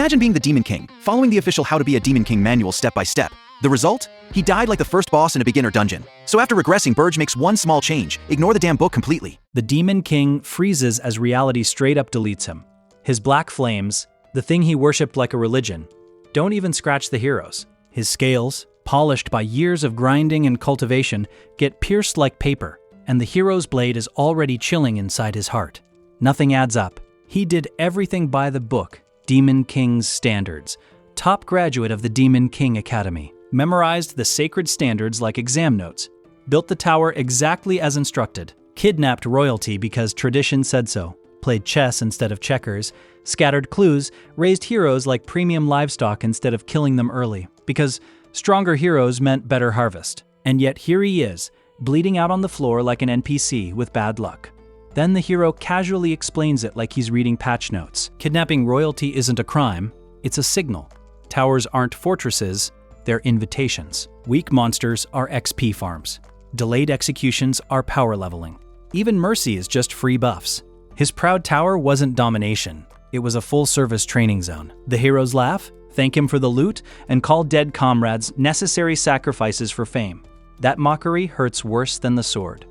Imagine being the Demon King, following the official How to Be a Demon King manual step by step. The result? He died like the first boss in a beginner dungeon. So after regressing, Burge makes one small change: ignore the damn book completely. The Demon King freezes as reality straight up deletes him. His black flames, the thing he worshipped like a religion, don't even scratch the heroes. His scales, polished by years of grinding and cultivation, get pierced like paper, and the hero's blade is already chilling inside his heart. Nothing adds up. He did everything by the book, Demon King's standards. Top graduate of the Demon King Academy. Memorized the sacred standards like exam notes. Built the tower exactly as instructed. Kidnapped royalty because tradition said so. Played chess instead of checkers. Scattered clues. Raised heroes like premium livestock instead of killing them early. Because stronger heroes meant better harvest. And yet here he is, bleeding out on the floor like an NPC with bad luck. Then the hero casually explains it like he's reading patch notes. Kidnapping royalty isn't a crime, it's a signal. Towers aren't fortresses, they're invitations. Weak monsters are XP farms. Delayed executions are power leveling. Even mercy is just free buffs. His proud tower wasn't domination, it was a full-service training zone. The heroes laugh, thank him for the loot, and call dead comrades necessary sacrifices for fame. That mockery hurts worse than the sword.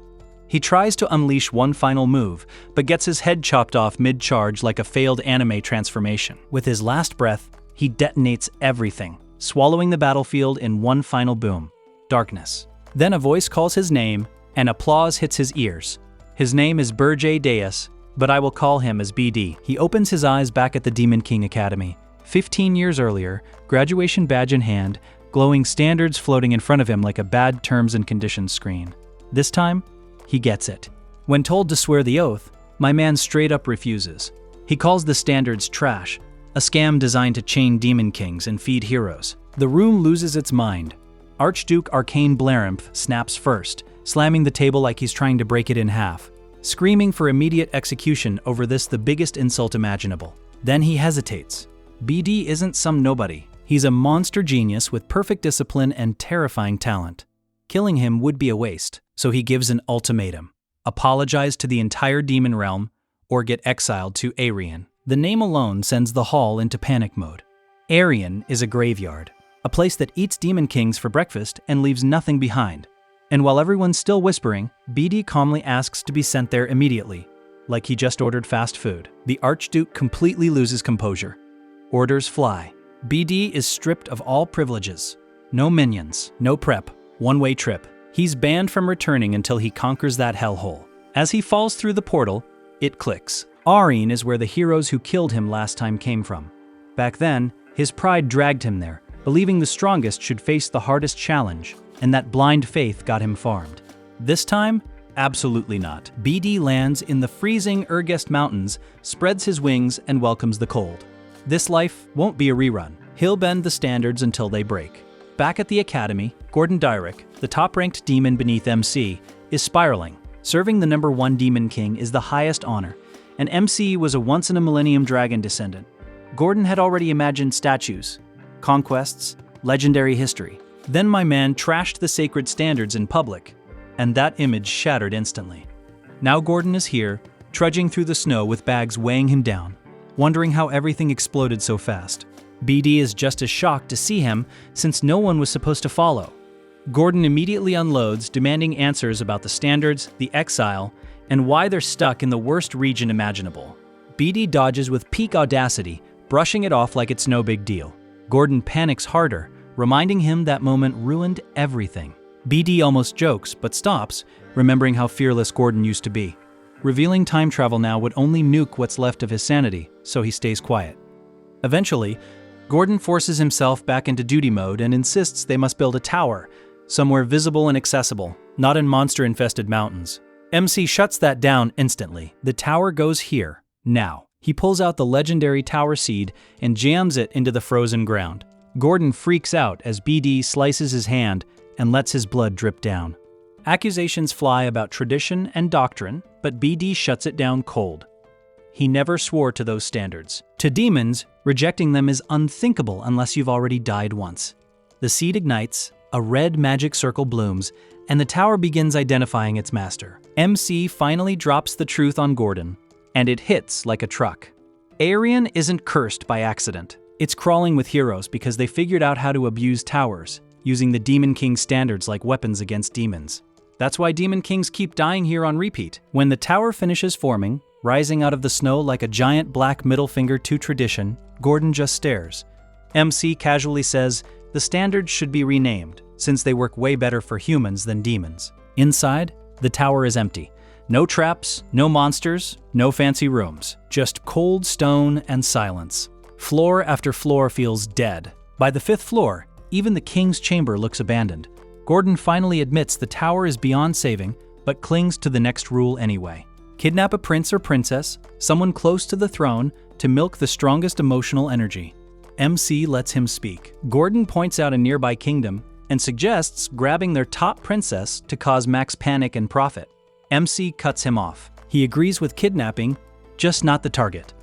He tries to unleash one final move, but gets his head chopped off mid-charge like a failed anime transformation. With his last breath, he detonates everything, swallowing the battlefield in one final boom. Darkness. Then a voice calls his name, and applause hits his ears. His name is Burge Deus, but I will call him as BD. He opens his eyes back at the Demon King Academy. 15 years earlier, graduation badge in hand, glowing standards floating in front of him like a bad terms and conditions screen. This time, he gets it. When told to swear the oath, my man straight up refuses. He calls the standards trash, a scam designed to chain demon kings and feed heroes. The room loses its mind. Archduke Arcane Blarimph snaps first, slamming the table like he's trying to break it in half, screaming for immediate execution over this, the biggest insult imaginable. Then he hesitates. BD isn't some nobody. He's a monster genius with perfect discipline and terrifying talent. Killing him would be a waste, so he gives an ultimatum. Apologize to the entire demon realm, or get exiled to Arian. The name alone sends the hall into panic mode. Arian is a graveyard, a place that eats demon kings for breakfast and leaves nothing behind. And while everyone's still whispering, BD calmly asks to be sent there immediately, like he just ordered fast food. The Archduke completely loses composure. Orders fly. BD is stripped of all privileges. No minions, no prep, one-way trip. He's banned from returning until he conquers that hellhole. As he falls through the portal, it clicks. Arian is where the heroes who killed him last time came from. Back then, his pride dragged him there, believing the strongest should face the hardest challenge, and that blind faith got him farmed. This time, absolutely not. BD lands in the freezing Urgest Mountains, spreads his wings, and welcomes the cold. This life won't be a rerun. He'll bend the standards until they break. Back at the academy, Gordon Dyrick, the top-ranked demon beneath MC, is spiraling. Serving the #1 Demon King is the highest honor, and MC was a once-in-a-millennium dragon descendant. Gordon had already imagined statues, conquests, legendary history. Then my man trashed the sacred standards in public, and that image shattered instantly. Now Gordon is here, trudging through the snow with bags weighing him down, wondering how everything exploded so fast. BD is just as shocked to see him, since no one was supposed to follow. Gordon immediately unloads, demanding answers about the standards, the exile, and why they're stuck in the worst region imaginable. BD dodges with peak audacity, brushing it off like it's no big deal. Gordon panics harder, reminding him that moment ruined everything. BD almost jokes, but stops, remembering how fearless Gordon used to be. Revealing time travel now would only nuke what's left of his sanity, so he stays quiet. Eventually, Gordon forces himself back into duty mode and insists they must build a tower, somewhere visible and accessible, not in monster-infested mountains. MC shuts that down instantly. The tower goes here, now. He pulls out the legendary tower seed and jams it into the frozen ground. Gordon freaks out as BD slices his hand and lets his blood drip down. Accusations fly about tradition and doctrine, but BD shuts it down cold. He never swore to those standards. To demons, rejecting them is unthinkable unless you've already died once. The seed ignites, a red magic circle blooms, and the tower begins identifying its master. MC finally drops the truth on Gordon, and it hits like a truck. Arian isn't cursed by accident. It's crawling with heroes because they figured out how to abuse towers, using the Demon King's standards like weapons against demons. That's why Demon Kings keep dying here on repeat. When the tower finishes forming, rising out of the snow like a giant black middle finger to tradition, Gordon just stares. MC casually says the standards should be renamed, since they work way better for humans than demons. Inside, the tower is empty. No traps, no monsters, no fancy rooms. Just cold stone and silence. Floor after floor feels dead. By the 5th floor, even the king's chamber looks abandoned. Gordon finally admits the tower is beyond saving, but clings to the next rule anyway. Kidnap a prince or princess, someone close to the throne, to milk the strongest emotional energy. MC lets him speak. Gordon points out a nearby kingdom and suggests grabbing their top princess to cause max panic and profit. MC cuts him off. He agrees with kidnapping, just not the target.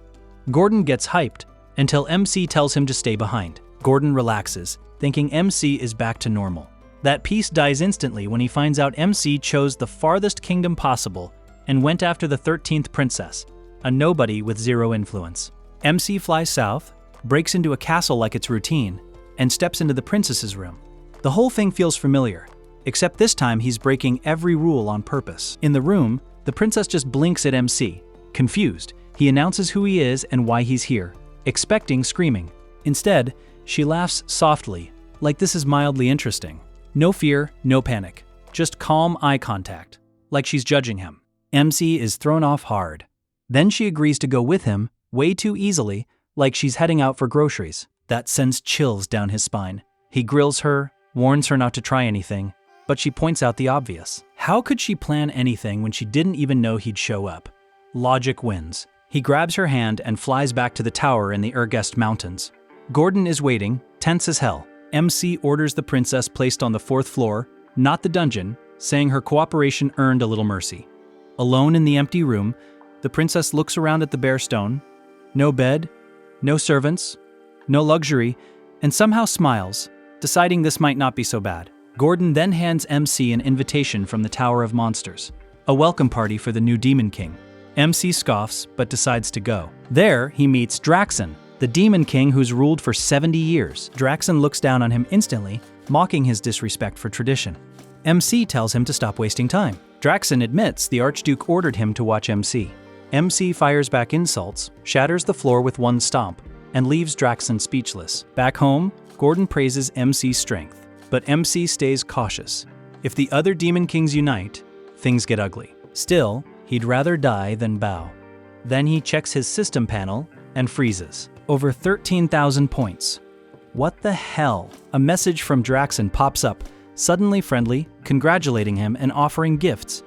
Gordon gets hyped until MC tells him to stay behind. Gordon relaxes, thinking MC is back to normal. That peace dies instantly when he finds out MC chose the farthest kingdom possible and went after the 13th princess, a nobody with zero influence. MC flies south, breaks into a castle like it's routine, and steps into the princess's room. The whole thing feels familiar, except this time he's breaking every rule on purpose. In the room, the princess just blinks at MC. Confused, he announces who he is and why he's here, expecting screaming. Instead, she laughs softly, like this is mildly interesting. No fear, no panic, just calm eye contact, like she's judging him. MC is thrown off hard. Then she agrees to go with him, way too easily, like she's heading out for groceries. That sends chills down his spine. He grills her, warns her not to try anything, but she points out the obvious. How could she plan anything when she didn't even know he'd show up? Logic wins. He grabs her hand and flies back to the tower in the Urgest Mountains. Gordon is waiting, tense as hell. MC orders the princess placed on the 4th floor, not the dungeon, saying her cooperation earned a little mercy. Alone in the empty room, the princess looks around at the bare stone. No bed, no servants, no luxury, and somehow smiles, deciding this might not be so bad. Gordon then hands MC an invitation from the Tower of Monsters, a welcome party for the new Demon King. MC scoffs, but decides to go. There, he meets Draxon, the Demon King who's ruled for 70 years. Draxon looks down on him instantly, mocking his disrespect for tradition. MC tells him to stop wasting time. Draxon admits the Archduke ordered him to watch MC. MC fires back insults, shatters the floor with one stomp, and leaves Draxon speechless. Back home, Gordon praises MC's strength, but MC stays cautious. If the other Demon Kings unite, things get ugly. Still, he'd rather die than bow. Then he checks his system panel and freezes. Over 13,000 points. What the hell? A message from Draxon pops up, suddenly friendly, congratulating him and offering gifts.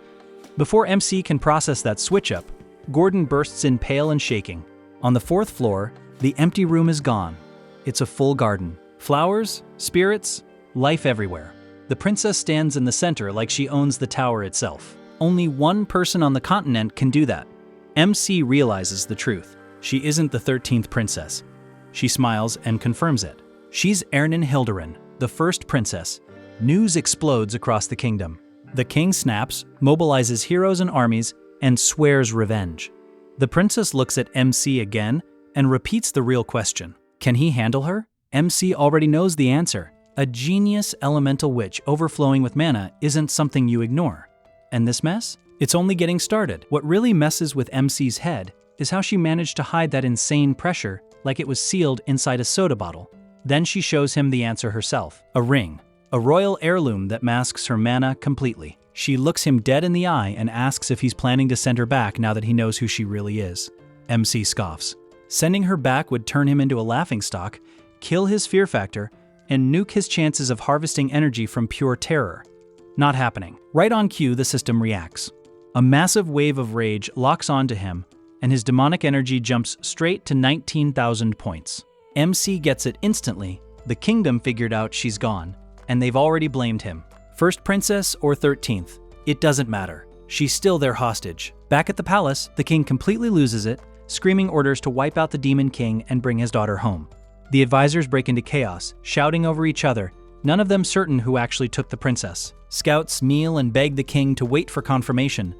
Before MC can process that switch up, Gordon bursts in pale and shaking. On the 4th floor, the empty room is gone. It's a full garden. Flowers, spirits, life everywhere. The princess stands in the center like she owns the tower itself. Only one person on the continent can do that. MC realizes the truth. She isn't the 13th princess. She smiles and confirms it. She's Ernin Hilderin, the first princess. News explodes across the kingdom. The king snaps, mobilizes heroes and armies, and swears revenge. The princess looks at MC again and repeats the real question. Can he handle her? MC already knows the answer. A genius elemental witch overflowing with mana isn't something you ignore. And this mess? It's only getting started. What really messes with MC's head is how she managed to hide that insane pressure like it was sealed inside a soda bottle. Then she shows him the answer herself. A ring. A royal heirloom that masks her mana completely. She looks him dead in the eye and asks if he's planning to send her back now that he knows who she really is. MC scoffs. Sending her back would turn him into a laughingstock, kill his fear factor, and nuke his chances of harvesting energy from pure terror. Not happening. Right on cue, the system reacts. A massive wave of rage locks onto him, and his demonic energy jumps straight to 19,000 points. MC gets it instantly. The kingdom figured out she's gone, and they've already blamed him. First princess or 13th, it doesn't matter. She's still their hostage. Back at the palace, the king completely loses it, screaming orders to wipe out the Demon King and bring his daughter home. The advisors break into chaos, shouting over each other, none of them certain who actually took the princess. Scouts kneel and beg the king to wait for confirmation,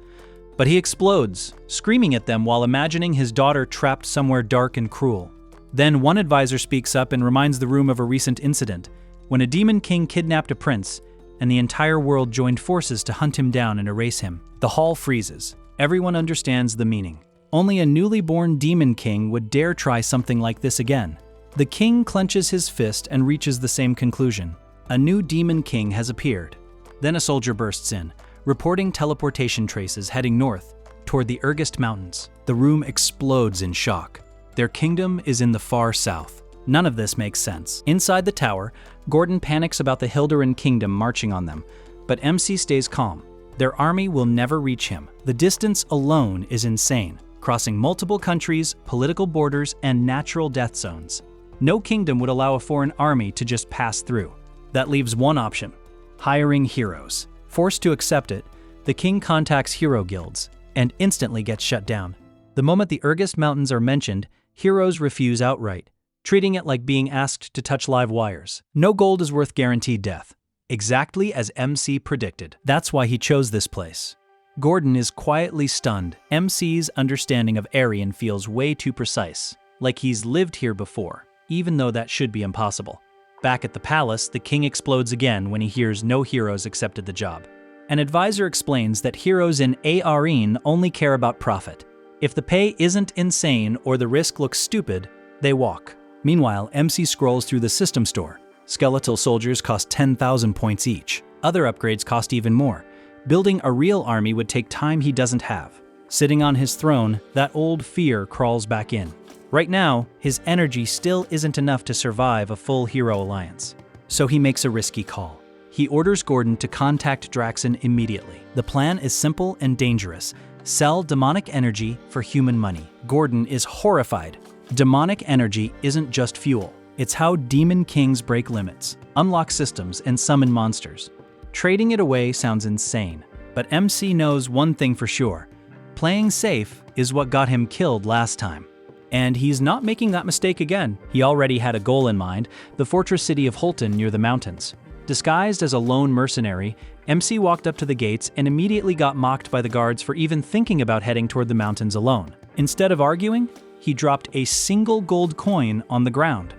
but he explodes, screaming at them while imagining his daughter trapped somewhere dark and cruel. Then one advisor speaks up and reminds the room of a recent incident, when a demon king kidnapped a prince, and the entire world joined forces to hunt him down and erase him. The hall freezes. Everyone understands the meaning. Only a newly born demon king would dare try something like this again. The king clenches his fist and reaches the same conclusion. A new demon king has appeared. Then a soldier bursts in, reporting teleportation traces heading north, toward the Urgest Mountains. The room explodes in shock. Their kingdom is in the far south. None of this makes sense. Inside the tower, Gordon panics about the Hilderan kingdom marching on them, but MC stays calm. Their army will never reach him. The distance alone is insane, crossing multiple countries, political borders, and natural death zones. No kingdom would allow a foreign army to just pass through. That leaves one option: hiring heroes. Forced to accept it, the king contacts hero guilds and instantly gets shut down. The moment the Urgest Mountains are mentioned, heroes refuse outright, treating it like being asked to touch live wires. No gold is worth guaranteed death. Exactly as MC predicted. That's why he chose this place. Gordon is quietly stunned. MC's understanding of Aryan feels way too precise, like he's lived here before, even though that should be impossible. Back at the palace, the king explodes again when he hears no heroes accepted the job. An advisor explains that heroes in Aryan only care about profit. If the pay isn't insane or the risk looks stupid, they walk. Meanwhile, MC scrolls through the system store. Skeletal soldiers cost 10,000 points each. Other upgrades cost even more. Building a real army would take time he doesn't have. Sitting on his throne, that old fear crawls back in. Right now, his energy still isn't enough to survive a full hero alliance. So he makes a risky call. He orders Gordon to contact Draxon immediately. The plan is simple and dangerous. Sell demonic energy for human money. Gordon is horrified. Demonic energy isn't just fuel. It's how demon kings break limits, unlock systems, and summon monsters. Trading it away sounds insane, but MC knows one thing for sure. Playing safe is what got him killed last time. And he's not making that mistake again. He already had a goal in mind, the fortress city of Holton near the mountains. Disguised as a lone mercenary, MC walked up to the gates and immediately got mocked by the guards for even thinking about heading toward the mountains alone. Instead of arguing, he dropped a single gold coin on the ground.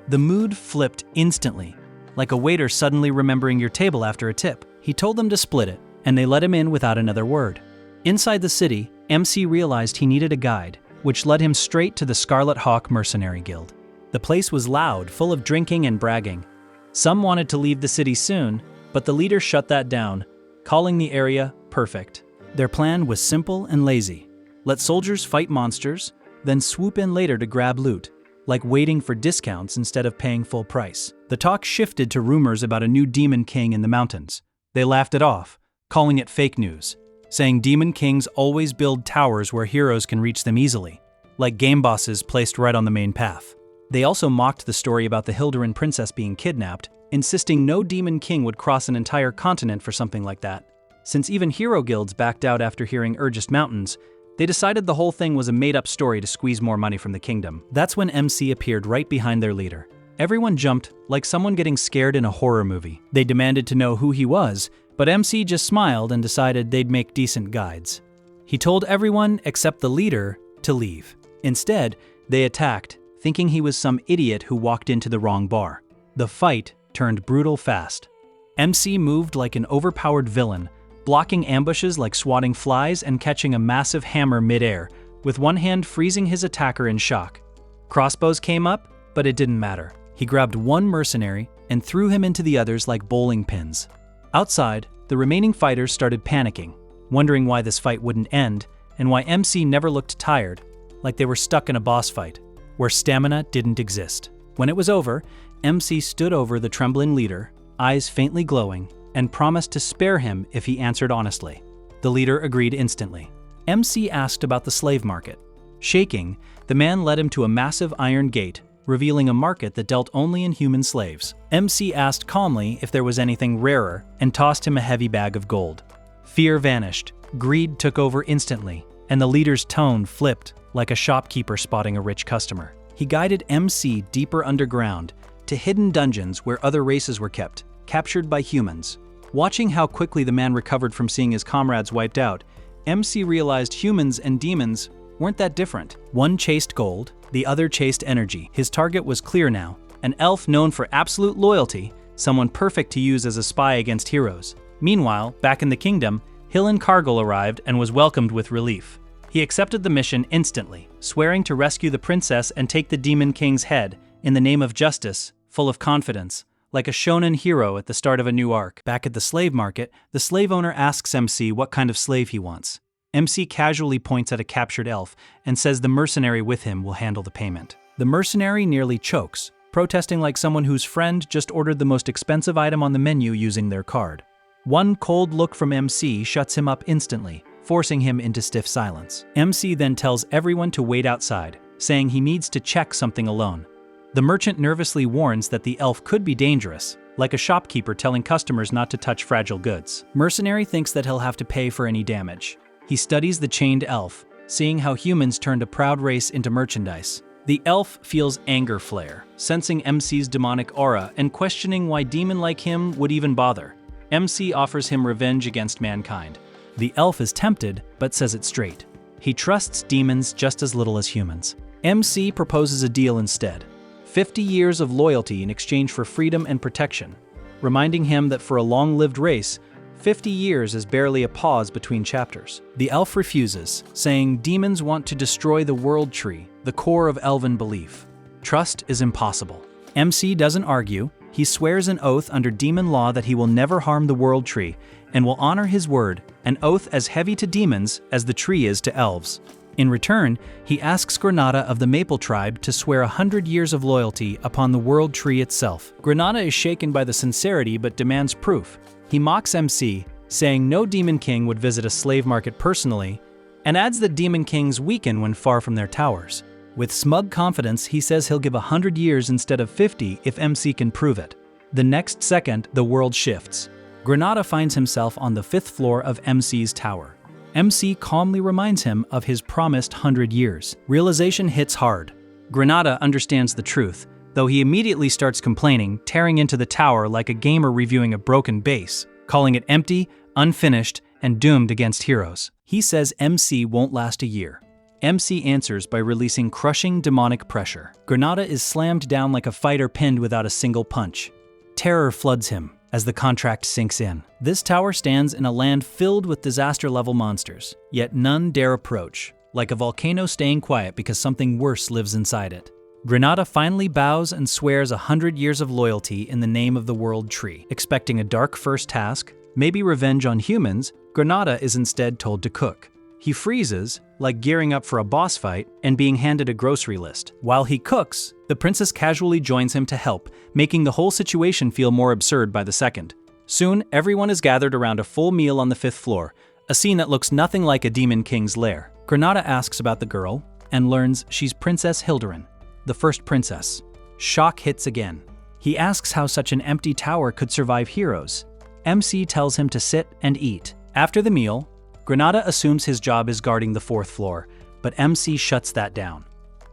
The mood flipped instantly, like a waiter suddenly remembering your table after a tip. He told them to split it, and they let him in without another word. Inside the city, MC realized he needed a guide, which led him straight to the Scarlet Hawk Mercenary Guild. The place was loud, full of drinking and bragging. Some wanted to leave the city soon, but the leader shut that down, calling the area perfect. Their plan was simple and lazy. Let soldiers fight monsters, then swoop in later to grab loot, like waiting for discounts instead of paying full price. The talk shifted to rumors about a new demon king in the mountains. They laughed it off, calling it fake news, saying demon kings always build towers where heroes can reach them easily, like game bosses placed right on the main path. They also mocked the story about the Hilderan princess being kidnapped, insisting no demon king would cross an entire continent for something like that. Since even hero guilds backed out after hearing Urgest Mountains, they decided the whole thing was a made-up story to squeeze more money from the kingdom. That's when MC appeared right behind their leader. Everyone jumped, like someone getting scared in a horror movie. They demanded to know who he was, but MC just smiled and decided they'd make decent guides. He told everyone except the leader to leave. Instead, they attacked, thinking he was some idiot who walked into the wrong bar. The fight turned brutal fast. MC moved like an overpowered villain, blocking ambushes like swatting flies and catching a massive hammer mid-air, with one hand freezing his attacker in shock. Crossbows came up, but it didn't matter. He grabbed one mercenary and threw him into the others like bowling pins. Outside, the remaining fighters started panicking, wondering why this fight wouldn't end, and why MC never looked tired, like they were stuck in a boss fight, where stamina didn't exist. When it was over, MC stood over the trembling leader, eyes faintly glowing, and promised to spare him if he answered honestly. The leader agreed instantly. MC asked about the slave market. Shaking, the man led him to a massive iron gate, revealing a market that dealt only in human slaves. MC asked calmly if there was anything rarer and tossed him a heavy bag of gold. Fear vanished, greed took over instantly, and the leader's tone flipped like a shopkeeper spotting a rich customer. He guided MC deeper underground to hidden dungeons where other races were kept, captured by humans. Watching how quickly the man recovered from seeing his comrades wiped out, MC realized humans and demons weren't that different. One chased gold, The other chased energy. His target was clear now, an elf known for absolute loyalty, someone perfect to use as a spy against heroes. Meanwhile, back in the kingdom, Hillen Cargill arrived and was welcomed with relief. He accepted the mission instantly, swearing to rescue the princess and take the Demon King's head, in the name of justice, full of confidence, like a shonen hero at the start of a new arc. Back at the slave market, the slave owner asks MC what kind of slave he wants. MC casually points at a captured elf and says the mercenary with him will handle the payment. The mercenary nearly chokes, protesting like someone whose friend just ordered the most expensive item on the menu using their card. One cold look from MC shuts him up instantly, forcing him into stiff silence. MC then tells everyone to wait outside, saying he needs to check something alone. The merchant nervously warns that the elf could be dangerous, like a shopkeeper telling customers not to touch fragile goods. Mercenary thinks that he'll have to pay for any damage. He studies the chained elf, seeing how humans turned a proud race into merchandise. The elf feels anger flare, sensing MC's demonic aura and questioning why demon like him would even bother. MC offers him revenge against mankind. The elf is tempted, but says it straight. He trusts demons just as little as humans. MC proposes a deal instead. 50 years of loyalty in exchange for freedom and protection, reminding him that for a long-lived race, 50 years is barely a pause between chapters. The elf refuses, saying demons want to destroy the world tree, the core of elven belief. Trust is impossible. MC doesn't argue. He swears an oath under demon law that he will never harm the world tree and will honor his word, an oath as heavy to demons as the tree is to elves. In return, he asks Granada of the Maple Tribe to swear 100 years of loyalty upon the world tree itself. Granada is shaken by the sincerity but demands proof. He mocks MC, saying no Demon King would visit a slave market personally, and adds that Demon Kings weaken when far from their towers. With smug confidence, he says he'll give 100 years instead of 50 if MC can prove it. The next second, the world shifts. Granada finds himself on the 5th floor of MC's tower. MC calmly reminds him of his promised 100 years. Realization hits hard. Granada understands the truth, though he immediately starts complaining, tearing into the tower like a gamer reviewing a broken base, calling it empty, unfinished, and doomed against heroes. He says MC won't last a year. MC answers by releasing crushing demonic pressure. Granada is slammed down like a fighter pinned without a single punch. Terror floods him as the contract sinks in. This tower stands in a land filled with disaster-level monsters, yet none dare approach, like a volcano staying quiet because something worse lives inside it. Granada finally bows and swears 100 years of loyalty in the name of the world tree. Expecting a dark first task, maybe revenge on humans, Granada is instead told to cook. He freezes, like gearing up for a boss fight, and being handed a grocery list. While he cooks, the princess casually joins him to help, making the whole situation feel more absurd by the second. Soon, everyone is gathered around a full meal on the 5th floor, a scene that looks nothing like a Demon King's lair. Granada asks about the girl, and learns she's Princess Hilderin, the first princess. Shock hits again. He asks how such an empty tower could survive heroes. MC tells him to sit and eat. After the meal, Granada assumes his job is guarding the 4th floor, but MC shuts that down.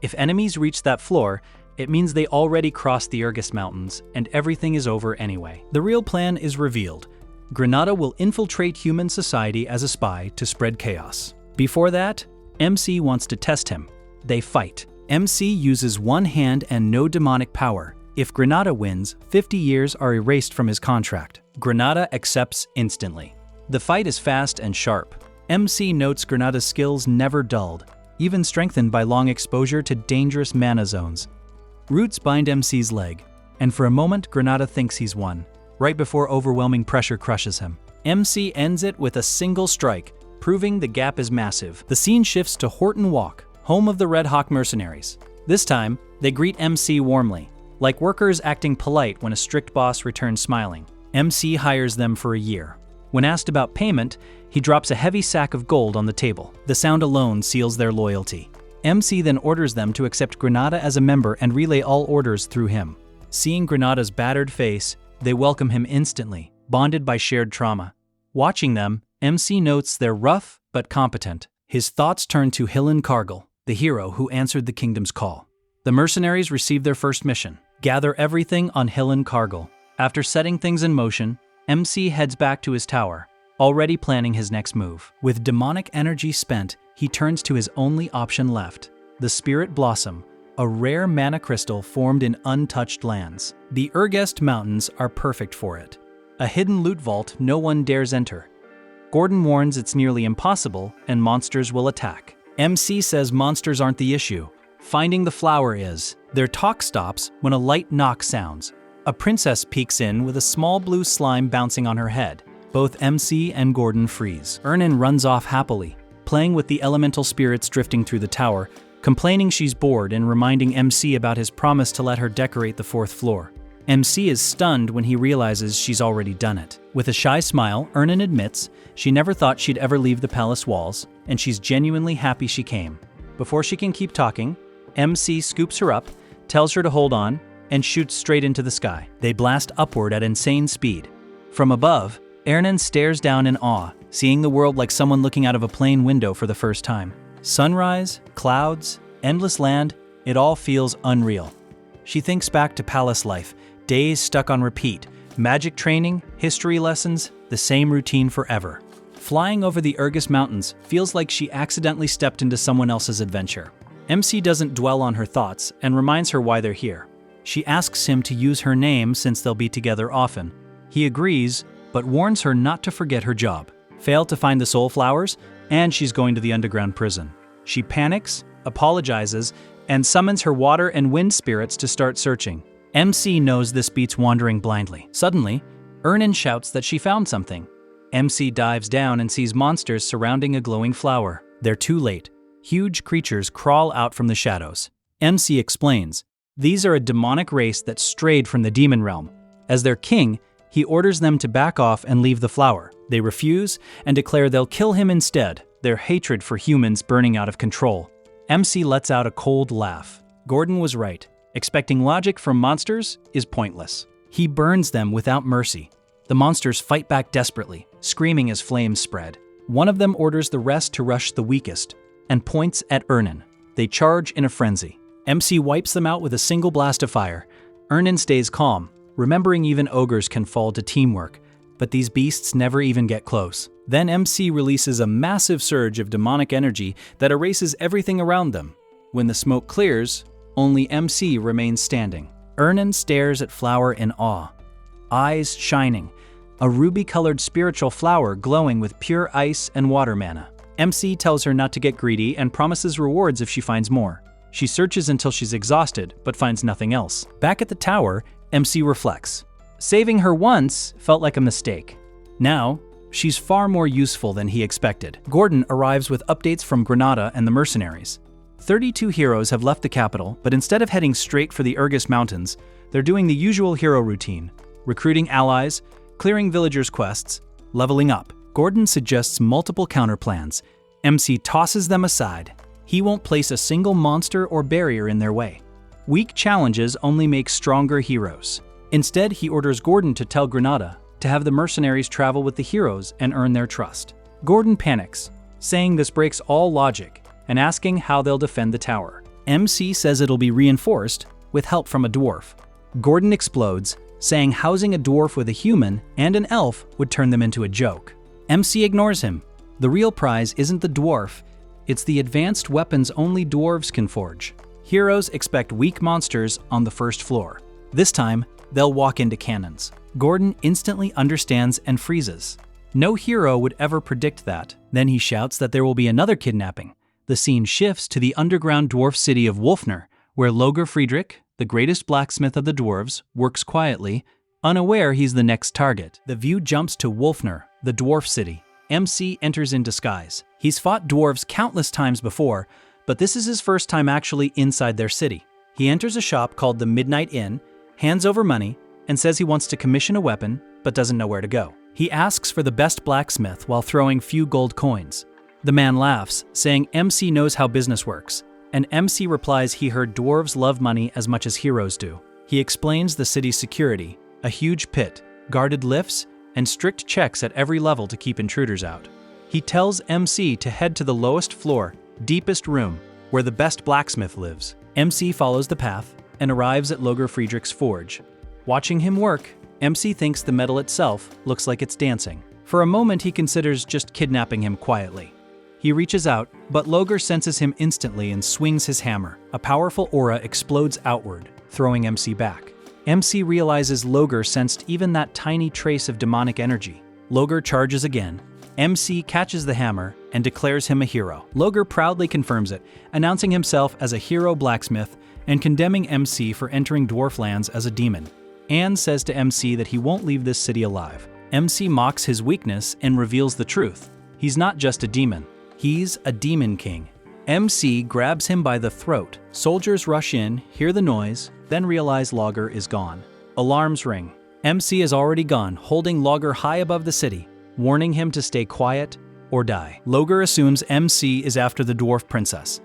If enemies reach that floor, it means they already crossed the Urgus Mountains, and everything is over anyway. The real plan is revealed. Granada will infiltrate human society as a spy to spread chaos. Before that, MC wants to test him. They fight. MC uses one hand and no demonic power. If Granada wins, 50 years are erased from his contract. Granada accepts instantly. The fight is fast and sharp. MC notes Granada's skills never dulled, even strengthened by long exposure to dangerous mana zones. Roots bind MC's leg, and for a moment Granada thinks he's won, right before overwhelming pressure crushes him. MC ends it with a single strike, proving the gap is massive. The scene shifts to Horton Walk, home of the Red Hawk mercenaries. This time, they greet MC warmly, like workers acting polite when a strict boss returns smiling. MC hires them for a year. When asked about payment, he drops a heavy sack of gold on the table. The sound alone seals their loyalty. MC then orders them to accept Granada as a member and relay all orders through him. Seeing Granada's battered face, they welcome him instantly, bonded by shared trauma. Watching them, MC notes they're rough but competent. His thoughts turn to Hillen Cargill, the hero who answered the kingdom's call. The mercenaries receive their first mission: gather everything on Hillen Cargill. After setting things in motion, MC heads back to his tower, already planning his next move. With demonic energy spent, he turns to his only option left, the Spirit Blossom, a rare mana crystal formed in untouched lands. The Urgest Mountains are perfect for it. A hidden loot vault no one dares enter. Gordon warns it's nearly impossible and monsters will attack. MC says monsters aren't the issue. Finding the flower is. Their talk stops when a light knock sounds. A princess peeks in with a small blue slime bouncing on her head. Both MC and Gordon freeze. Ernan runs off happily, playing with the elemental spirits drifting through the tower, complaining she's bored and reminding MC about his promise to let her decorate the 4th floor. MC is stunned when he realizes she's already done it. With a shy smile, Ernan admits she never thought she'd ever leave the palace walls, and she's genuinely happy she came. Before she can keep talking, MC scoops her up, tells her to hold on, and shoots straight into the sky. They blast upward at insane speed. From above, Ernan stares down in awe, seeing the world like someone looking out of a plane window for the first time. Sunrise, clouds, endless land, it all feels unreal. She thinks back to palace life, days stuck on repeat, magic training, history lessons, the same routine forever. Flying over the Urgest Mountains feels like she accidentally stepped into someone else's adventure. MC doesn't dwell on her thoughts and reminds her why they're here. She asks him to use her name since they'll be together often. He agrees, but warns her not to forget her job. Failed to find the soul flowers, and she's going to the underground prison. She panics, apologizes, and summons her water and wind spirits to start searching. MC knows this beats wandering blindly. Suddenly, Ernan shouts that she found something. MC dives down and sees monsters surrounding a glowing flower. They're too late. Huge creatures crawl out from the shadows. MC explains, these are a demonic race that strayed from the demon realm. As their king, he orders them to back off and leave the flower. They refuse and declare they'll kill him instead, their hatred for humans burning out of control. MC lets out a cold laugh. Gordon was right. Expecting logic from monsters is pointless. He burns them without mercy. The monsters fight back desperately, screaming as flames spread. One of them orders the rest to rush the weakest and points at Ernan. They charge in a frenzy. MC wipes them out with a single blast of fire. Ernan stays calm, remembering even ogres can fall to teamwork, but these beasts never even get close. Then MC releases a massive surge of demonic energy that erases everything around them. When the smoke clears, only MC remains standing. Ernan stares at Flower in awe, eyes shining, a ruby-colored spiritual flower glowing with pure ice and water mana. MC tells her not to get greedy and promises rewards if she finds more. She searches until she's exhausted, but finds nothing else. Back at the tower, MC reflects. Saving her once felt like a mistake. Now, she's far more useful than he expected. Gordon arrives with updates from Granada and the mercenaries. 32 heroes have left the capital, but instead of heading straight for the Urgest Mountains, they're doing the usual hero routine, recruiting allies, clearing villagers' quests, leveling up. Gordon suggests multiple counterplans. MC tosses them aside. He won't place a single monster or barrier in their way. Weak challenges only make stronger heroes. Instead, he orders Gordon to tell Granada to have the mercenaries travel with the heroes and earn their trust. Gordon panics, saying this breaks all logic, and asking how they'll defend the tower. MC says it'll be reinforced with help from a dwarf. Gordon explodes, saying housing a dwarf with a human and an elf would turn them into a joke. MC ignores him. The real prize isn't the dwarf, it's the advanced weapons only dwarves can forge. Heroes expect weak monsters on the first floor. This time, they'll walk into cannons. Gordon instantly understands and freezes. No hero would ever predict that. Then he shouts that there will be another kidnapping. The scene shifts to the underground dwarf city of Wolfner, where Loger Friedrich, the greatest blacksmith of the dwarves, works quietly, unaware he's the next target. The view jumps to Wolfner, the dwarf city. MC enters in disguise. He's fought dwarves countless times before, but this is his first time actually inside their city. He enters a shop called the Midnight Inn, hands over money, and says he wants to commission a weapon, but doesn't know where to go. He asks for the best blacksmith while throwing few gold coins. The man laughs, saying MC knows how business works, and MC replies he heard dwarves love money as much as heroes do. He explains the city's security, a huge pit, guarded lifts, and strict checks at every level to keep intruders out. He tells MC to head to the lowest floor, deepest room, where the best blacksmith lives. MC follows the path and arrives at Loger Friedrich's forge. Watching him work, MC thinks the metal itself looks like it's dancing. For a moment, he considers just kidnapping him quietly. He reaches out, But Logar senses him instantly and swings his hammer. A powerful aura explodes outward, throwing MC back. MC realizes Logar sensed even that tiny trace of demonic energy. Logar charges again. MC catches the hammer and declares him a hero. Logar proudly confirms it, announcing himself as a hero blacksmith and condemning MC for entering dwarf lands as a demon. Anne says to MC that he won't leave this city alive. MC mocks his weakness and reveals the truth. He's not just a demon. He's a demon king. MC grabs him by the throat. Soldiers rush in, hear the noise, then realize Logar is gone. Alarms ring. MC is already gone, holding Logar high above the city, warning him to stay quiet or die. Logar assumes MC is after the dwarf princess.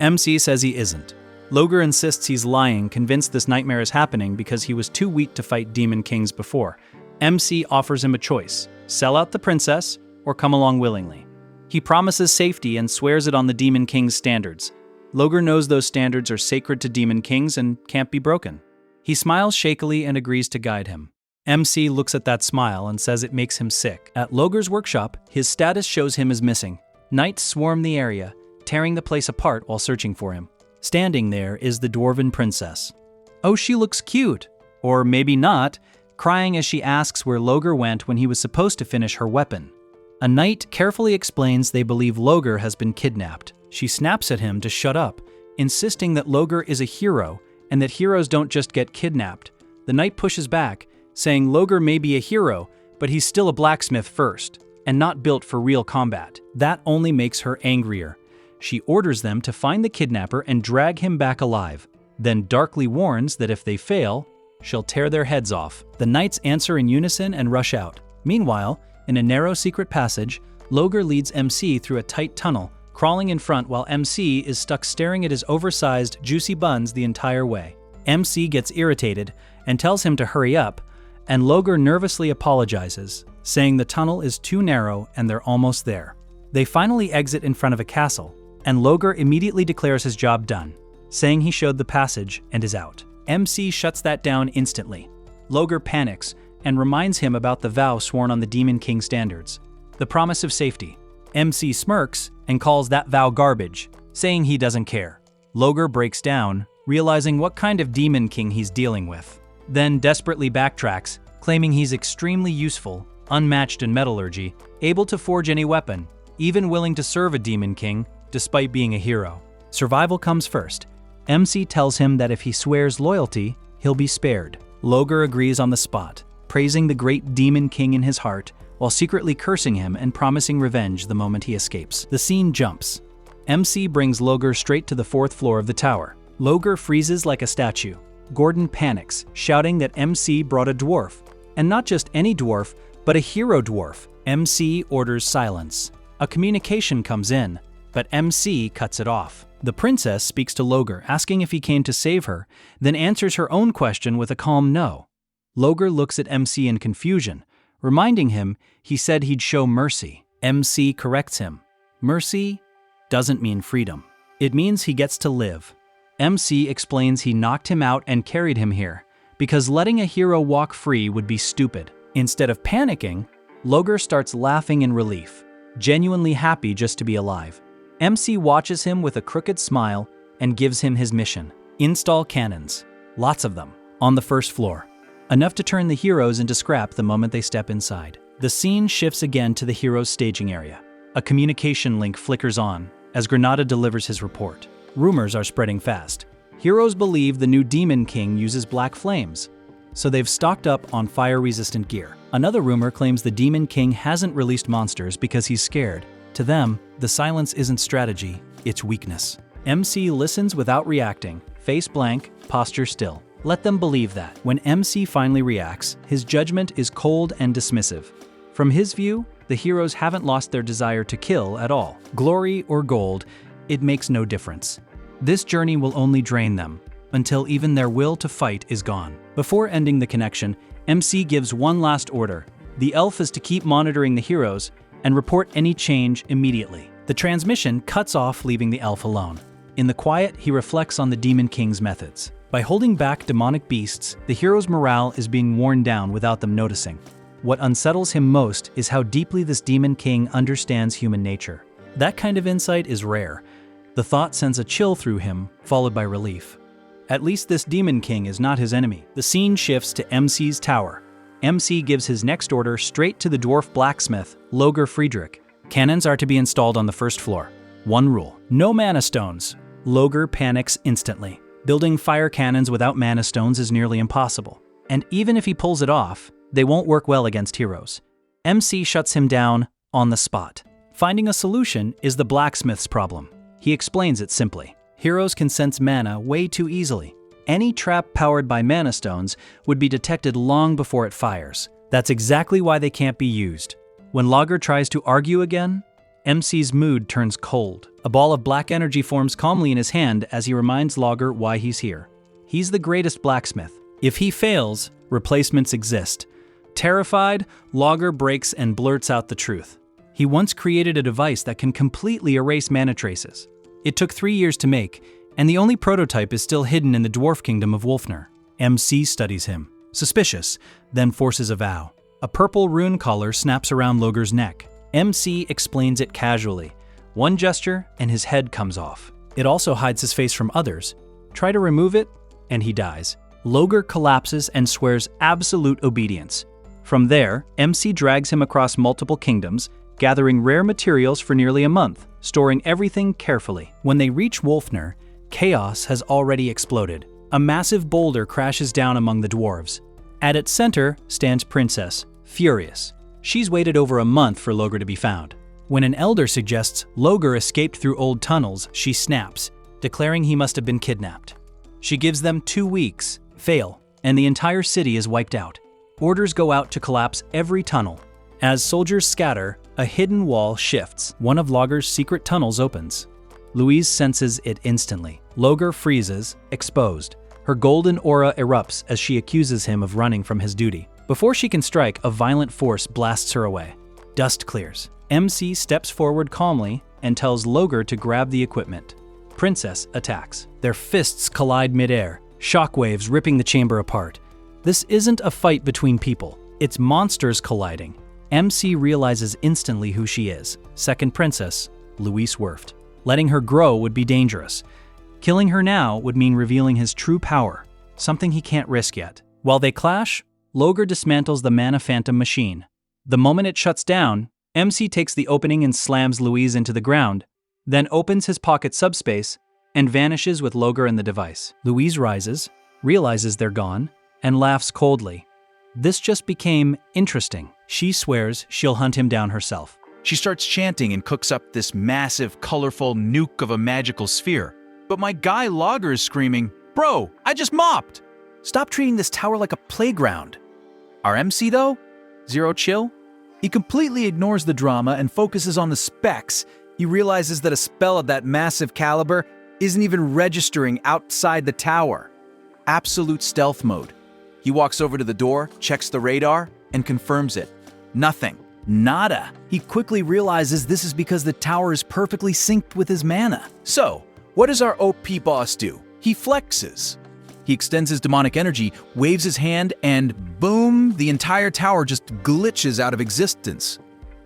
MC says he isn't. Logar insists he's lying, convinced this nightmare is happening because he was too weak to fight demon kings before. MC offers him a choice: sell out the princess or come along willingly. He promises safety and swears it on the demon king's standards. Logar knows those standards are sacred to demon kings and can't be broken. He smiles shakily and agrees to guide him. MC looks at that smile and says it makes him sick. At Logar's workshop, his status shows him as missing. Knights swarm the area, tearing the place apart while searching for him. Standing there is the dwarven princess. Oh, she looks cute. Or maybe not, crying as she asks where Logar went when he was supposed to finish her weapon. A knight carefully explains they believe Logar has been kidnapped. She snaps at him to shut up, insisting that Logar is a hero and that heroes don't just get kidnapped. The knight pushes back, saying Logar may be a hero, but he's still a blacksmith first, and not built for real combat. That only makes her angrier. She orders them to find the kidnapper and drag him back alive, then darkly warns that if they fail, she'll tear their heads off. The knights answer in unison and rush out. Meanwhile, in a narrow secret passage, Logar leads MC through a tight tunnel, crawling in front while MC is stuck staring at his oversized, juicy buns the entire way. MC gets irritated and tells him to hurry up, and Logar nervously apologizes, saying the tunnel is too narrow and they're almost there. They finally exit in front of a castle, and Logar immediately declares his job done, saying he showed the passage and is out. MC shuts that down instantly. Logar panics and reminds him about the vow sworn on the Demon King standards, the promise of safety. MC smirks and calls that vow garbage, saying he doesn't care. Logar breaks down, realizing what kind of Demon King he's dealing with, then desperately backtracks, claiming he's extremely useful, unmatched in metallurgy, able to forge any weapon, even willing to serve a Demon King, despite being a hero. Survival comes first. MC tells him that if he swears loyalty, he'll be spared. Logar agrees on the spot, praising the great Demon King in his heart, while secretly cursing him and promising revenge the moment he escapes. The scene jumps. MC brings Logar straight to the 4th floor of the tower. Logar freezes like a statue. Gordon panics, shouting that MC brought a dwarf. And not just any dwarf, but a hero dwarf. MC orders silence. A communication comes in, but MC cuts it off. The princess speaks to Logar, asking if he came to save her, then answers her own question with a calm no. Logar looks at MC in confusion, reminding him he said he'd show mercy. MC corrects him. Mercy doesn't mean freedom. It means he gets to live. MC explains he knocked him out and carried him here, because letting a hero walk free would be stupid. Instead of panicking, Logar starts laughing in relief, genuinely happy just to be alive. MC watches him with a crooked smile and gives him his mission. Install cannons, lots of them, on the 1st floor. Enough to turn the heroes into scrap the moment they step inside. The scene shifts again to the heroes' staging area. A communication link flickers on as Granada delivers his report. Rumors are spreading fast. Heroes believe the new Demon King uses black flames, so they've stocked up on fire-resistant gear. Another rumor claims the Demon King hasn't released monsters because he's scared. To them, the silence isn't strategy, it's weakness. MC listens without reacting, face blank, posture still. Let them believe that. When MC finally reacts, his judgment is cold and dismissive. From his view, the heroes haven't lost their desire to kill at all. Glory or gold, it makes no difference. This journey will only drain them, until even their will to fight is gone. Before ending the connection, MC gives one last order. The elf is to keep monitoring the heroes and report any change immediately. The transmission cuts off, leaving the elf alone. In the quiet, he reflects on the Demon King's methods. By holding back demonic beasts, the hero's morale is being worn down without them noticing. What unsettles him most is how deeply this Demon King understands human nature. That kind of insight is rare. The thought sends a chill through him, followed by relief. At least this Demon King is not his enemy. The scene shifts to MC's tower. MC gives his next order straight to the dwarf blacksmith, Loger Friedrich. Cannons are to be installed on the first floor. One rule: no mana stones. Loger panics instantly. Building fire cannons without mana stones is nearly impossible. And even if he pulls it off, they won't work well against heroes. MC shuts him down on the spot. Finding a solution is the blacksmith's problem. He explains it simply. Heroes can sense mana way too easily. Any trap powered by mana stones would be detected long before it fires. That's exactly why they can't be used. When Loger tries to argue again, MC's mood turns cold. A ball of black energy forms calmly in his hand as he reminds Loger why he's here. He's the greatest blacksmith. If he fails, replacements exist. Terrified, Loger breaks and blurts out the truth. He once created a device that can completely erase mana traces. It took 3 years to make, and the only prototype is still hidden in the dwarf kingdom of Wolfner. MC studies him, suspicious, then forces a vow. A purple rune collar snaps around Loger's neck. MC explains it casually. One gesture, and his head comes off. It also hides his face from others. Try to remove it, and he dies. Loger collapses and swears absolute obedience. From there, MC drags him across multiple kingdoms, gathering rare materials for nearly a month, storing everything carefully. When they reach Wolfner, chaos has already exploded. A massive boulder crashes down among the dwarves. At its center stands Princess, furious. She's waited over a month for Loger to be found. When an elder suggests Loger escaped through old tunnels, she snaps, declaring he must have been kidnapped. She gives them 2 weeks, fail, and the entire city is wiped out. Orders go out to collapse every tunnel. As soldiers scatter, a hidden wall shifts. One of Loger's secret tunnels opens. Louise senses it instantly. Loger freezes, exposed. Her golden aura erupts as she accuses him of running from his duty. Before she can strike, a violent force blasts her away. Dust clears. MC steps forward calmly and tells Loger to grab the equipment. Princess attacks. Their fists collide midair, shockwaves ripping the chamber apart. This isn't a fight between people. It's monsters colliding. MC realizes instantly who she is. Second Princess, Louise Werft. Letting her grow would be dangerous. Killing her now would mean revealing his true power, something he can't risk yet. While they clash, Loger dismantles the Mana Phantom machine. The moment it shuts down, MC takes the opening and slams Louise into the ground, then opens his pocket subspace and vanishes with Loger and the device. Louise rises, realizes they're gone, and laughs coldly. This just became interesting. She swears she'll hunt him down herself. She starts chanting and cooks up this massive, colorful nuke of a magical sphere. But my guy Loger is screaming, "Bro, I just mopped! Stop treating this tower like a playground." Our MC, though? Zero chill? He completely ignores the drama and focuses on the specs. He realizes that a spell of that massive caliber isn't even registering outside the tower. Absolute stealth mode. He walks over to the door, checks the radar, and confirms it. Nothing. Nada. He quickly realizes this is because the tower is perfectly synced with his mana. So, what does our OP boss do? He flexes. He extends his demonic energy, waves his hand, and boom, the entire tower just glitches out of existence.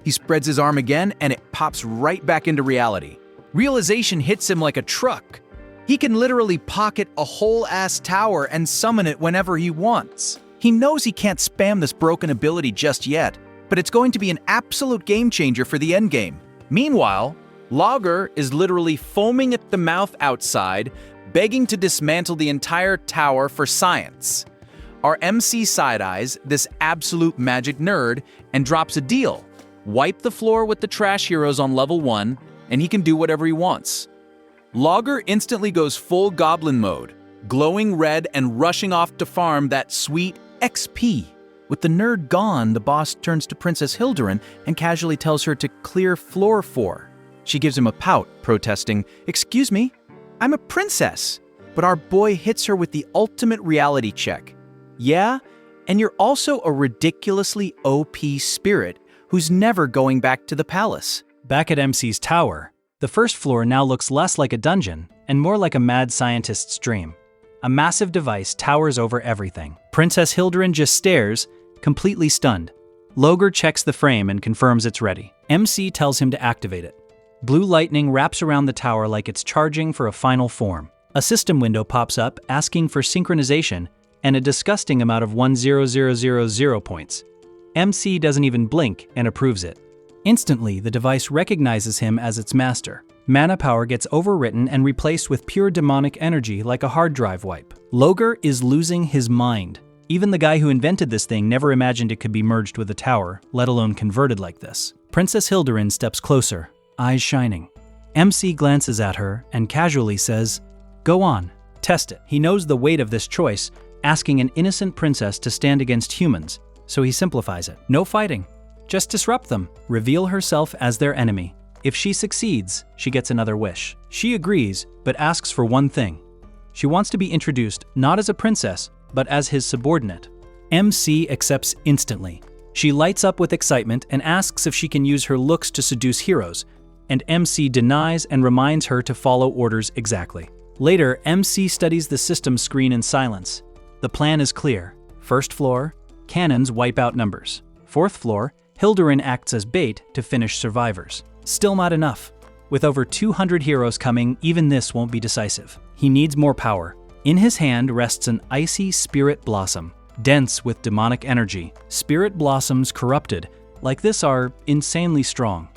He spreads his arm again, and it pops right back into reality. Realization hits him like a truck. He can literally pocket a whole-ass tower and summon it whenever he wants. He knows he can't spam this broken ability just yet, but it's going to be an absolute game-changer for the endgame. Meanwhile, Loger is literally foaming at the mouth outside, begging to dismantle the entire tower for science. Our MC side-eyes this absolute magic nerd and drops a deal. Wipe the floor with the trash heroes on level 1, and he can do whatever he wants. Loger instantly goes full goblin mode, glowing red and rushing off to farm that sweet XP. With the nerd gone, the boss turns to Princess Hilderin and casually tells her to clear floor 4. She gives him a pout, protesting, "Excuse me, I'm a princess." But our boy hits her with the ultimate reality check. "Yeah, and you're also a ridiculously OP spirit who's never going back to the palace." Back at MC's tower, the first floor now looks less like a dungeon and more like a mad scientist's dream. A massive device towers over everything. Princess Hilderin just stares, completely stunned. Loger checks the frame and confirms it's ready. MC tells him to activate it. Blue lightning wraps around the tower like it's charging for a final form. A system window pops up asking for synchronization and a disgusting amount of 10000 points. MC doesn't even blink and approves it. Instantly, the device recognizes him as its master. Mana power gets overwritten and replaced with pure demonic energy like a hard drive wipe. Loger is losing his mind. Even the guy who invented this thing never imagined it could be merged with a tower, let alone converted like this. Princess Hilderin steps closer, eyes shining. MC glances at her and casually says, "Go on, test it." He knows the weight of this choice, asking an innocent princess to stand against humans, so he simplifies it. No fighting. Just disrupt them. Reveal herself as their enemy. If she succeeds, she gets another wish. She agrees, but asks for one thing. She wants to be introduced not as a princess, but as his subordinate. MC accepts instantly. She lights up with excitement and asks if she can use her looks to seduce heroes, and MC denies and reminds her to follow orders exactly. Later, MC studies the system screen in silence. The plan is clear. First floor, cannons wipe out numbers. Fourth floor, Hilderin acts as bait to finish survivors. Still not enough. With over 200 heroes coming, even this won't be decisive. He needs more power. In his hand rests an icy spirit blossom, dense with demonic energy. Spirit blossoms corrupted, like this, are insanely strong,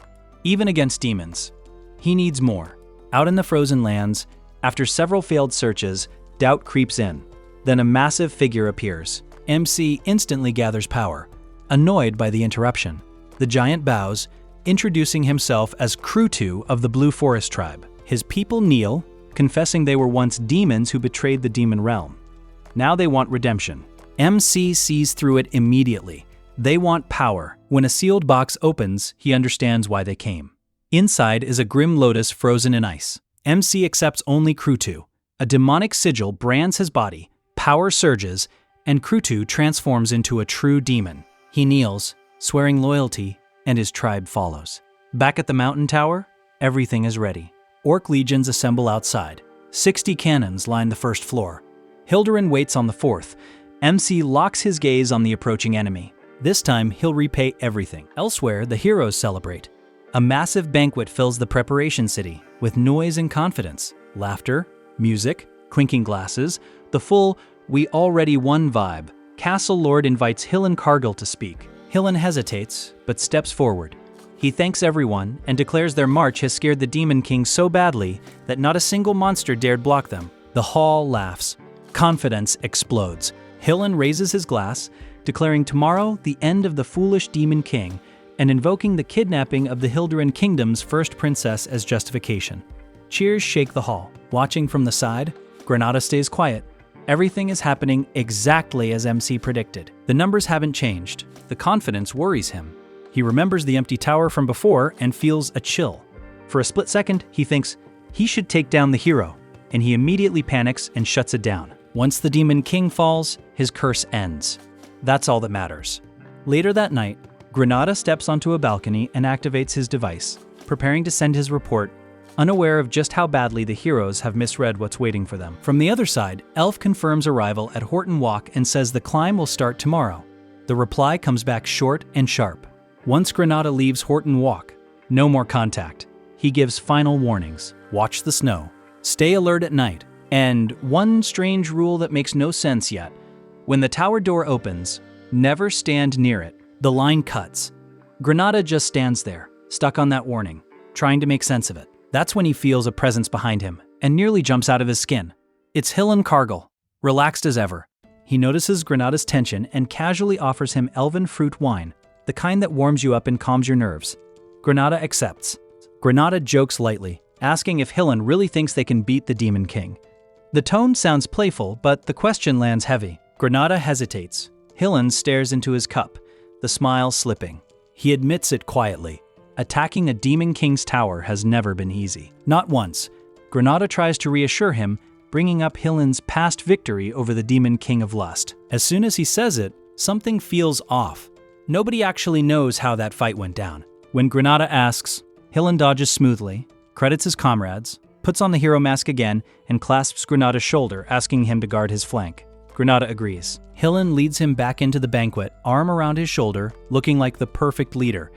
even against demons. He needs more. Out in the frozen lands, after several failed searches, doubt creeps in. Then a massive figure appears. MC instantly gathers power, annoyed by the interruption. The giant bows, introducing himself as Krutu of the Blue Forest tribe. His people kneel, confessing they were once demons who betrayed the demon realm. Now they want redemption. MC sees through it immediately. They want power. When a sealed box opens, he understands why they came. Inside is a grim lotus frozen in ice. MC accepts only Krutu. A demonic sigil brands his body, power surges, and Krutu transforms into a true demon. He kneels, swearing loyalty, and his tribe follows. Back at the mountain tower, everything is ready. Orc legions assemble outside. 60 cannons line the first floor. Hilderin waits on the fourth. MC locks his gaze on the approaching enemy. This time, he'll repay everything. Elsewhere, the heroes celebrate. A massive banquet fills the preparation city, with noise and confidence, laughter, music, clinking glasses, the full "we already won" vibe. Castle Lord invites Hillen Cargill to speak. Hillen hesitates, but steps forward. He thanks everyone and declares their march has scared the Demon King so badly that not a single monster dared block them. The hall laughs. Confidence explodes. Hillen raises his glass, declaring tomorrow the end of the foolish Demon King and invoking the kidnapping of the Hilderin Kingdom's first princess as justification. Cheers shake the hall. Watching from the side, Granada stays quiet. Everything is happening exactly as MC predicted. The numbers haven't changed. The confidence worries him. He remembers the empty tower from before and feels a chill. For a split second, he thinks he should take down the hero, and he immediately panics and shuts it down. Once the Demon King falls, his curse ends. That's all that matters. Later that night, Granada steps onto a balcony and activates his device, preparing to send his report, unaware of just how badly the heroes have misread what's waiting for them. From the other side, Elf confirms arrival at Horton Walk and says the climb will start tomorrow. The reply comes back short and sharp. Once Granada leaves Horton Walk, no more contact. He gives final warnings. Watch the snow. Stay alert at night. And one strange rule that makes no sense yet. When the tower door opens, never stand near it. The line cuts. Granada just stands there, stuck on that warning, trying to make sense of it. That's when he feels a presence behind him and nearly jumps out of his skin. It's Hillen Cargill, relaxed as ever. He notices Granada's tension and casually offers him elven fruit wine, the kind that warms you up and calms your nerves. Granada accepts. Granada jokes lightly, asking if Hillen really thinks they can beat the Demon King. The tone sounds playful, but the question lands heavy. Granada hesitates. Hillen stares into his cup, the smile slipping. He admits it quietly. Attacking a Demon King's tower has never been easy. Not once. Granada tries to reassure him, bringing up Hillen's past victory over the Demon King of Lust. As soon as he says it, something feels off. Nobody actually knows how that fight went down. When Granada asks, Hillen dodges smoothly, credits his comrades, puts on the hero mask again, and clasps Granada's shoulder, asking him to guard his flank. Granada agrees. Hillen leads him back into the banquet, arm around his shoulder, looking like the perfect leader.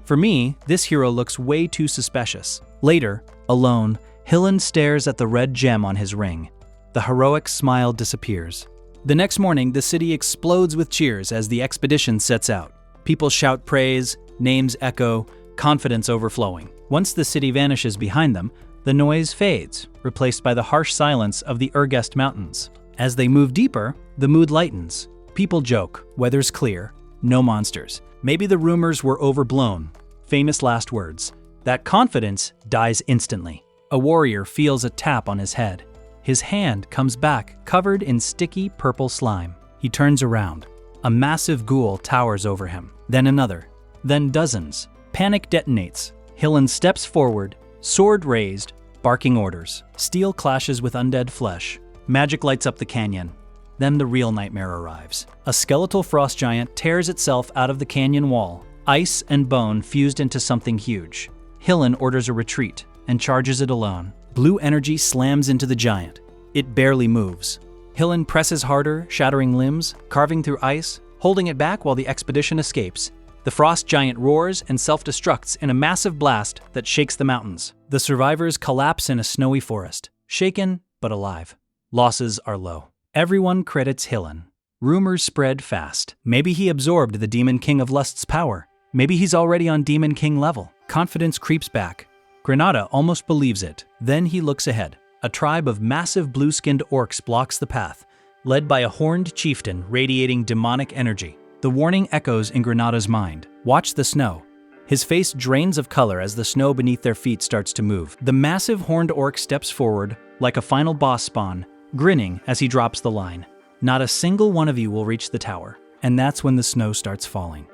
For me, this hero looks way too suspicious. Later, alone, Hillen stares at the red gem on his ring. The heroic smile disappears. The next morning, the city explodes with cheers as the expedition sets out. People shout praise, names echo, confidence overflowing. Once the city vanishes behind them, the noise fades, replaced by the harsh silence of the Urgest Mountains. As they move deeper, the mood lightens. People joke, weather's clear, no monsters. Maybe the rumors were overblown. Famous last words. That confidence dies instantly. A warrior feels a tap on his head. His hand comes back, covered in sticky purple slime. He turns around. A massive ghoul towers over him. Then another. Then dozens. Panic detonates. Hillen steps forward, sword raised, barking orders. Steel clashes with undead flesh. Magic lights up the canyon. Then the real nightmare arrives. A skeletal frost giant tears itself out of the canyon wall. Ice and bone fused into something huge. Hillen orders a retreat and charges it alone. Blue energy slams into the giant. It barely moves. Hillen presses harder, shattering limbs, carving through ice, holding it back while the expedition escapes. The frost giant roars and self-destructs in a massive blast that shakes the mountains. The survivors collapse in a snowy forest, shaken but alive. Losses are low. Everyone credits Hillen. Rumors spread fast. Maybe he absorbed the Demon King of Lust's power. Maybe he's already on Demon King level. Confidence creeps back. Granada almost believes it. Then he looks ahead. A tribe of massive blue-skinned orcs blocks the path, led by a horned chieftain radiating demonic energy. The warning echoes in Granada's mind. Watch the snow. His face drains of color as the snow beneath their feet starts to move. The massive horned orc steps forward, like a final boss spawn, grinning as he drops the line. Not a single one of you will reach the tower. And that's when the snow starts falling.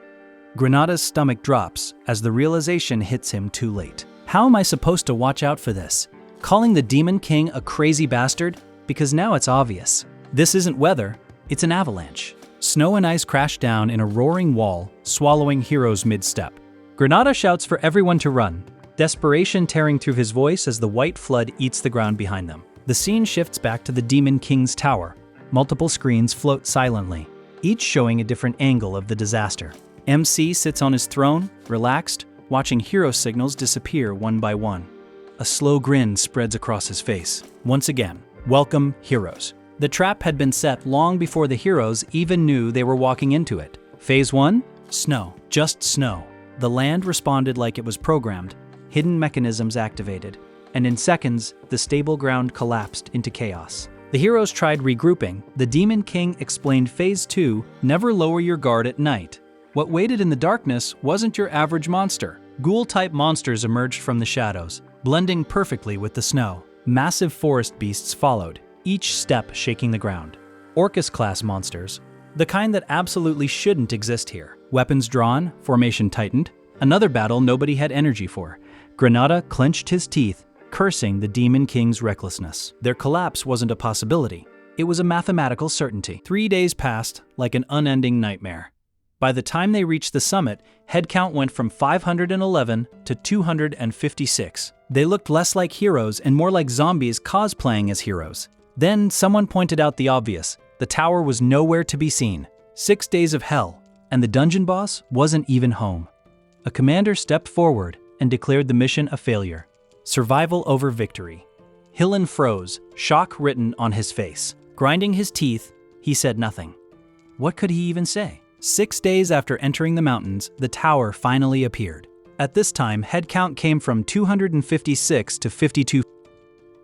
Granada's stomach drops as the realization hits him too late. How am I supposed to watch out for this? Calling the Demon King a crazy bastard? Because now it's obvious. This isn't weather, it's an avalanche. Snow and ice crash down in a roaring wall, swallowing heroes mid-step. Granada shouts for everyone to run, desperation tearing through his voice as the white flood eats the ground behind them. The scene shifts back to the Demon King's tower. Multiple screens float silently, each showing a different angle of the disaster. MC sits on his throne, relaxed, watching hero signals disappear one by one. A slow grin spreads across his face. Once again, welcome, heroes. The trap had been set long before the heroes even knew they were walking into it. Phase 1? Snow. Just snow. The land responded like it was programmed, hidden mechanisms activated, and in seconds, the stable ground collapsed into chaos. The heroes tried regrouping. The Demon King explained Phase 2, never lower your guard at night. What waited in the darkness wasn't your average monster. Ghoul-type monsters emerged from the shadows, blending perfectly with the snow. Massive forest beasts followed, each step shaking the ground. Orcus-class monsters, the kind that absolutely shouldn't exist here. Weapons drawn, formation tightened. Another battle nobody had energy for. Granada clenched his teeth, cursing the Demon King's recklessness. Their collapse wasn't a possibility. It was a mathematical certainty. 3 days passed like an unending nightmare. By the time they reached the summit, headcount went from 511 to 256. They looked less like heroes and more like zombies cosplaying as heroes. Then someone pointed out the obvious. The tower was nowhere to be seen. 6 days of hell, and the dungeon boss wasn't even home. A commander stepped forward and declared the mission a failure. Survival over victory. Hillen froze, shock written on his face. Grinding his teeth, he said nothing. What could he even say? 6 days after entering the mountains, the tower finally appeared. At this time, headcount came from 256 to 52.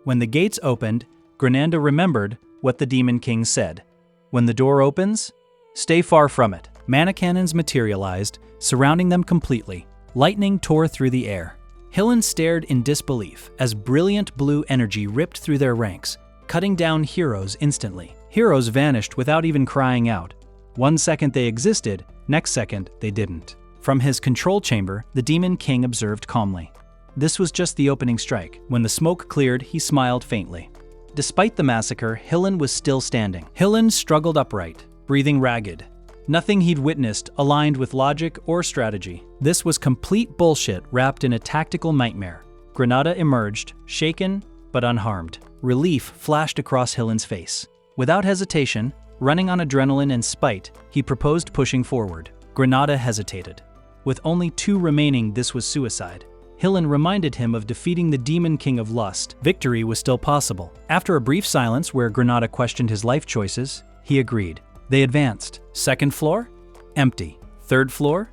When the gates opened, Granada remembered what the Demon King said. When the door opens, stay far from it. Mana cannons materialized, surrounding them completely. Lightning tore through the air. Hillen stared in disbelief as brilliant blue energy ripped through their ranks, cutting down heroes instantly. Heroes vanished without even crying out. 1 second they existed, next second they didn't. From his control chamber, the Demon King observed calmly. This was just the opening strike. When the smoke cleared, he smiled faintly. Despite the massacre, Hillen was still standing. Hillen struggled upright, breathing ragged. Nothing he'd witnessed aligned with logic or strategy. This was complete bullshit wrapped in a tactical nightmare. Granada emerged, shaken but unharmed. Relief flashed across Hillen's face. Without hesitation, running on adrenaline and spite, he proposed pushing forward. Granada hesitated. With only 2 remaining, this was suicide. Hillen reminded him of defeating the Demon King of Lust. Victory was still possible. After a brief silence where Granada questioned his life choices, he agreed. They advanced. 2nd floor? Empty. 3rd floor?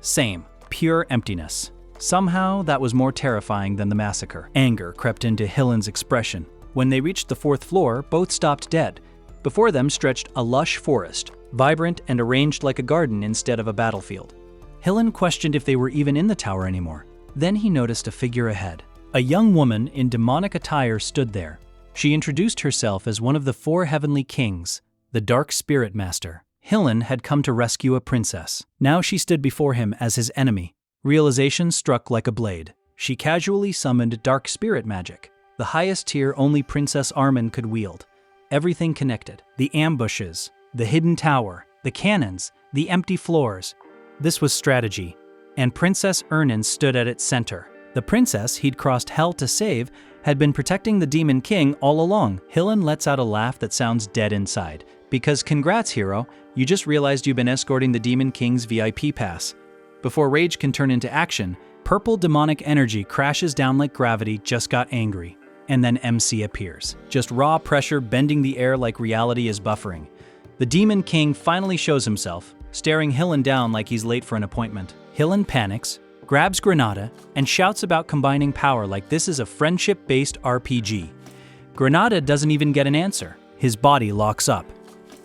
Same. Pure emptiness. Somehow, that was more terrifying than the massacre. Anger crept into Hillen's expression. When they reached the 4th floor, both stopped dead. Before them stretched a lush forest, vibrant and arranged like a garden instead of a battlefield. Hillen questioned if they were even in the tower anymore. Then he noticed a figure ahead. A young woman in demonic attire stood there. She introduced herself as one of the 4 heavenly kings, the Dark Spirit Master. Hillen had come to rescue a princess. Now she stood before him as his enemy. Realization struck like a blade. She casually summoned Dark Spirit magic, the highest tier only Princess Armin could wield. Everything connected. The ambushes, the hidden tower, the cannons, the empty floors. This was strategy, and Princess Ernin stood at its center. The princess he'd crossed hell to save had been protecting the Demon King all along. Hillen lets out a laugh that sounds dead inside. Because congrats, hero, you just realized you've been escorting the Demon King's VIP pass. Before rage can turn into action, purple demonic energy crashes down like gravity just got angry. And then MC appears. Just raw pressure bending the air like reality is buffering. The Demon King finally shows himself, staring Hillen down like he's late for an appointment. Hillen panics, grabs Granada, and shouts about combining power like this is a friendship-based RPG. Granada doesn't even get an answer. His body locks up.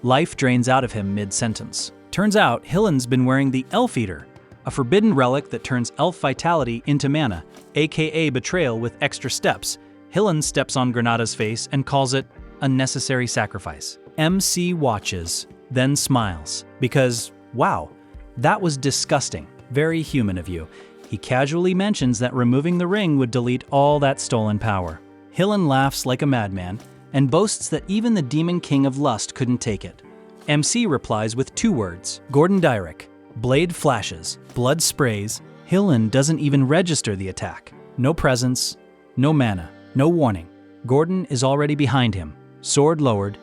Life drains out of him mid-sentence. Turns out Hillen's been wearing the Elf Eater, a forbidden relic that turns elf vitality into mana, aka betrayal with extra steps. Hillen steps on Granada's face and calls it unnecessary sacrifice. MC watches, then smiles, because, wow, that was disgusting. Very human of you. He casually mentions that removing the ring would delete all that stolen power. Hillen laughs like a madman and boasts that even the Demon King of Lust couldn't take it. MC replies with 2 words, Gordon Dyrek. Blade flashes, blood sprays. Hillen doesn't even register the attack. No presence, no mana, no warning. Gordon is already behind him, sword lowered,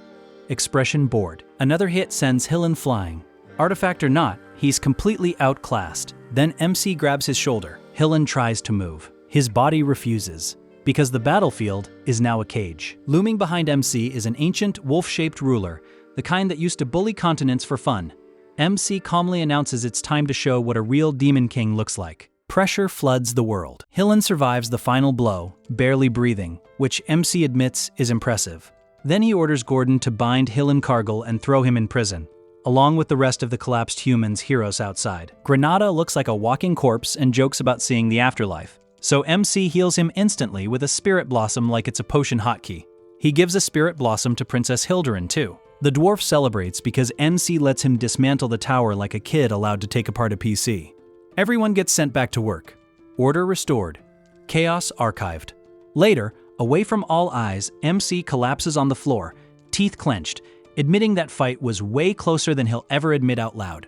expression bored. Another hit sends Hillen flying. Artifact or not, he's completely outclassed. Then MC grabs his shoulder. Hillen tries to move. His body refuses, because the battlefield is now a cage. Looming behind MC is an ancient, wolf-shaped ruler, the kind that used to bully continents for fun. MC calmly announces it's time to show what a real Demon King looks like. Pressure floods the world. Hillen survives the final blow, barely breathing, which MC admits is impressive. Then he orders Gordon to bind Hillen Cargill and throw him in prison, along with the rest of the collapsed humans heroes outside. Granada looks like a walking corpse and jokes about seeing the afterlife, so MC heals him instantly with a spirit blossom like it's a potion hotkey. He gives a spirit blossom to Princess Hilderin too. The dwarf celebrates because MC lets him dismantle the tower like a kid allowed to take apart a PC. Everyone gets sent back to work. Order restored. Chaos archived. Later, away from all eyes, MC collapses on the floor, teeth clenched, admitting that fight was way closer than he'll ever admit out loud.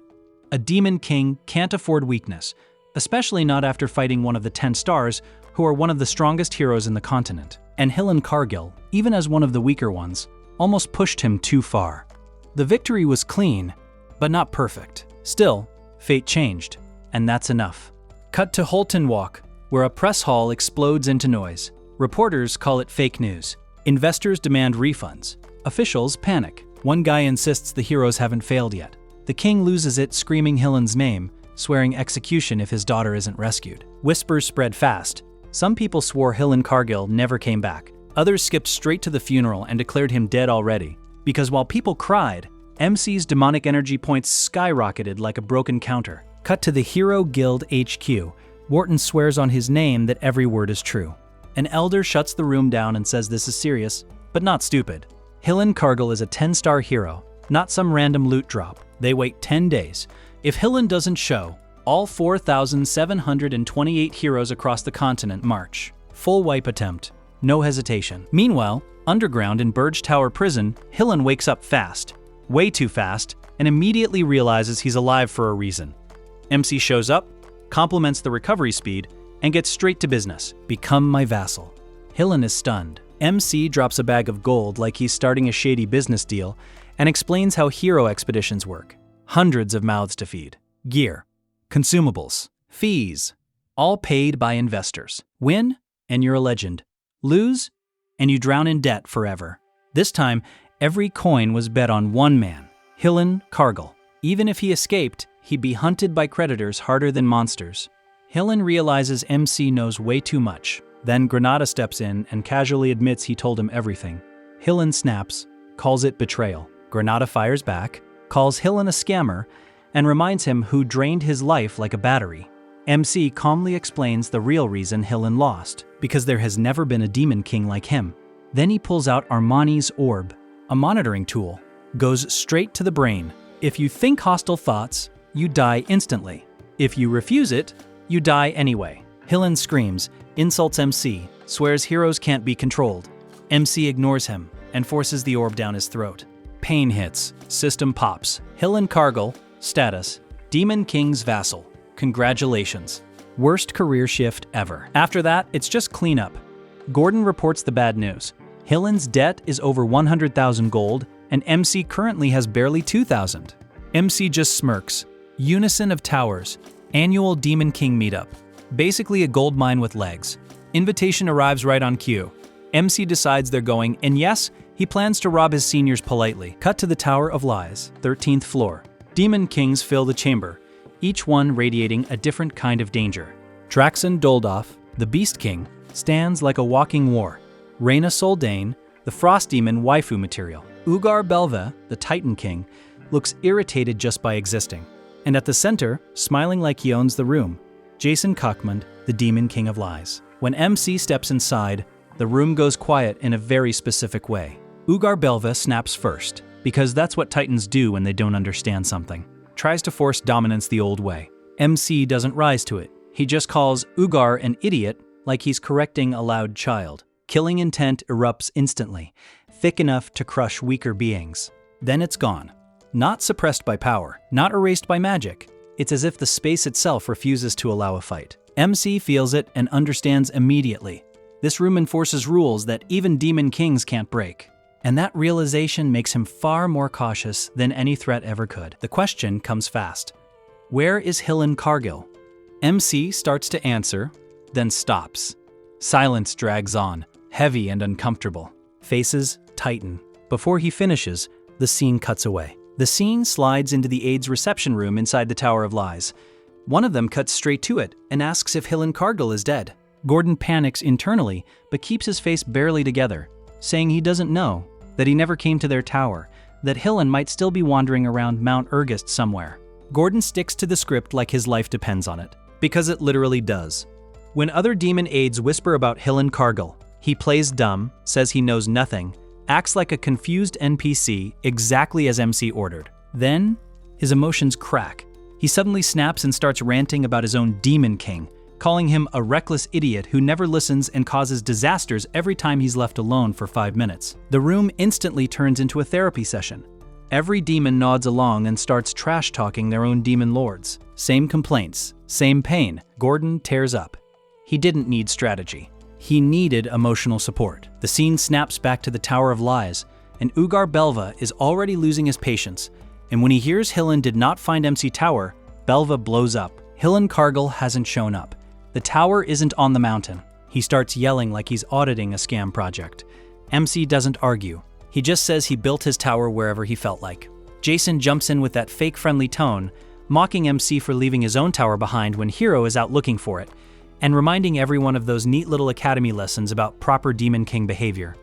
A Demon King can't afford weakness, especially not after fighting one of the 10 stars, who are one of the strongest heroes in the continent. And Hillen Cargill, even as one of the weaker ones, almost pushed him too far. The victory was clean, but not perfect. Still, fate changed, and that's enough. Cut to Holton Walk, where a press hall explodes into noise. Reporters call it fake news. Investors demand refunds. Officials panic. One guy insists the heroes haven't failed yet. The king loses it, screaming Hillen's name, swearing execution if his daughter isn't rescued. Whispers spread fast. Some people swore Hillen Cargill never came back. Others skipped straight to the funeral and declared him dead already. Because while people cried, MC's demonic energy points skyrocketed like a broken counter. Cut to the Hero Guild HQ. Wharton swears on his name that every word is true. An elder shuts the room down and says this is serious, but not stupid. Hillen Cargill is a 10-star hero, not some random loot drop. They wait 10 days. If Hillen doesn't show, all 4,728 heroes across the continent march. Full wipe attempt. No hesitation. Meanwhile, underground in Burge Tower Prison, Hillen wakes up fast. Way too fast, and immediately realizes he's alive for a reason. MC shows up, compliments the recovery speed, and gets straight to business. Become my vassal. Hillen is stunned. MC drops a bag of gold like he's starting a shady business deal and explains how hero expeditions work. Hundreds of mouths to feed. Gear. Consumables. Fees, all paid by investors. Win, and you're a legend. Lose, and you drown in debt forever. This time, every coin was bet on one man, Hillen Cargill. Even if he escaped, he'd be hunted by creditors harder than monsters. Hillen realizes MC knows way too much. Then Granada steps in and casually admits he told him everything. Hillen snaps, calls it betrayal. Granada fires back, calls Hillen a scammer, and reminds him who drained his life like a battery. MC calmly explains the real reason Hillen lost, because there has never been a demon king like him. Then he pulls out Armani's orb, a monitoring tool. Goes straight to the brain. If you think hostile thoughts, you die instantly. If you refuse it, you die anyway. Hillen screams, insults MC, swears heroes can't be controlled. MC ignores him and forces the orb down his throat. Pain hits, system pops. Hillen Cargill, status, Demon King's vassal. Congratulations. Worst career shift ever. After that, it's just cleanup. Gordon reports the bad news. Hillen's debt is over 100,000 gold, and MC currently has barely 2,000. MC just smirks. Unison of Towers. Annual Demon King meetup. Basically a gold mine with legs. Invitation arrives right on cue. MC decides they're going, and yes, he plans to rob his seniors politely. Cut to the Tower of Lies, 13th floor. Demon Kings fill the chamber, each one radiating a different kind of danger. Draxen Doldoff, the Beast King, stands like a walking war. Reyna Soldane, the Frost Demon waifu material. Ugar Belva, the Titan King, looks irritated just by existing. And at the center, smiling like he owns the room, Jason Cockmund, the Demon King of Lies. When MC steps inside, the room goes quiet in a very specific way. Ugar Belva snaps first, because that's what Titans do when they don't understand something. Tries to force dominance the old way. MC doesn't rise to it. He just calls Ugar an idiot like he's correcting a loud child. Killing intent erupts instantly, thick enough to crush weaker beings. Then it's gone. Not suppressed by power, not erased by magic. It's as if the space itself refuses to allow a fight. MC feels it and understands immediately. This room enforces rules that even demon kings can't break. And that realization makes him far more cautious than any threat ever could. The question comes fast. Where is Hillen Cargill? MC starts to answer, then stops. Silence drags on, heavy and uncomfortable. Faces tighten. Before he finishes, the scene cuts away. The scene slides into the aide's reception room inside the Tower of Lies. One of them cuts straight to it and asks if Hillen Cargill is dead. Gordon panics internally, but keeps his face barely together, saying he doesn't know, that he never came to their tower, that Hillen might still be wandering around Mount Ergist somewhere. Gordon sticks to the script like his life depends on it, because it literally does. When other demon aides whisper about Hillen Cargill, he plays dumb, says he knows nothing, acts like a confused NPC exactly as MC ordered. Then, his emotions crack. He suddenly snaps and starts ranting about his own Demon King, calling him a reckless idiot who never listens and causes disasters every time he's left alone for 5 minutes. The room instantly turns into a therapy session. Every demon nods along and starts trash-talking their own demon lords. Same complaints, same pain. Gordon tears up. He didn't need strategy. He needed emotional support. The scene snaps back to the Tower of Lies, and Ugar Belva is already losing his patience, and when he hears Hillen did not find MC Tower, Belva blows up. Hillen Cargill hasn't shown up. The tower isn't on the mountain. He starts yelling like he's auditing a scam project. MC doesn't argue. He just says he built his tower wherever he felt like. Jason jumps in with that fake friendly tone, mocking MC for leaving his own tower behind when Hero is out looking for it, and reminding everyone of those neat little academy lessons about proper Demon King behavior.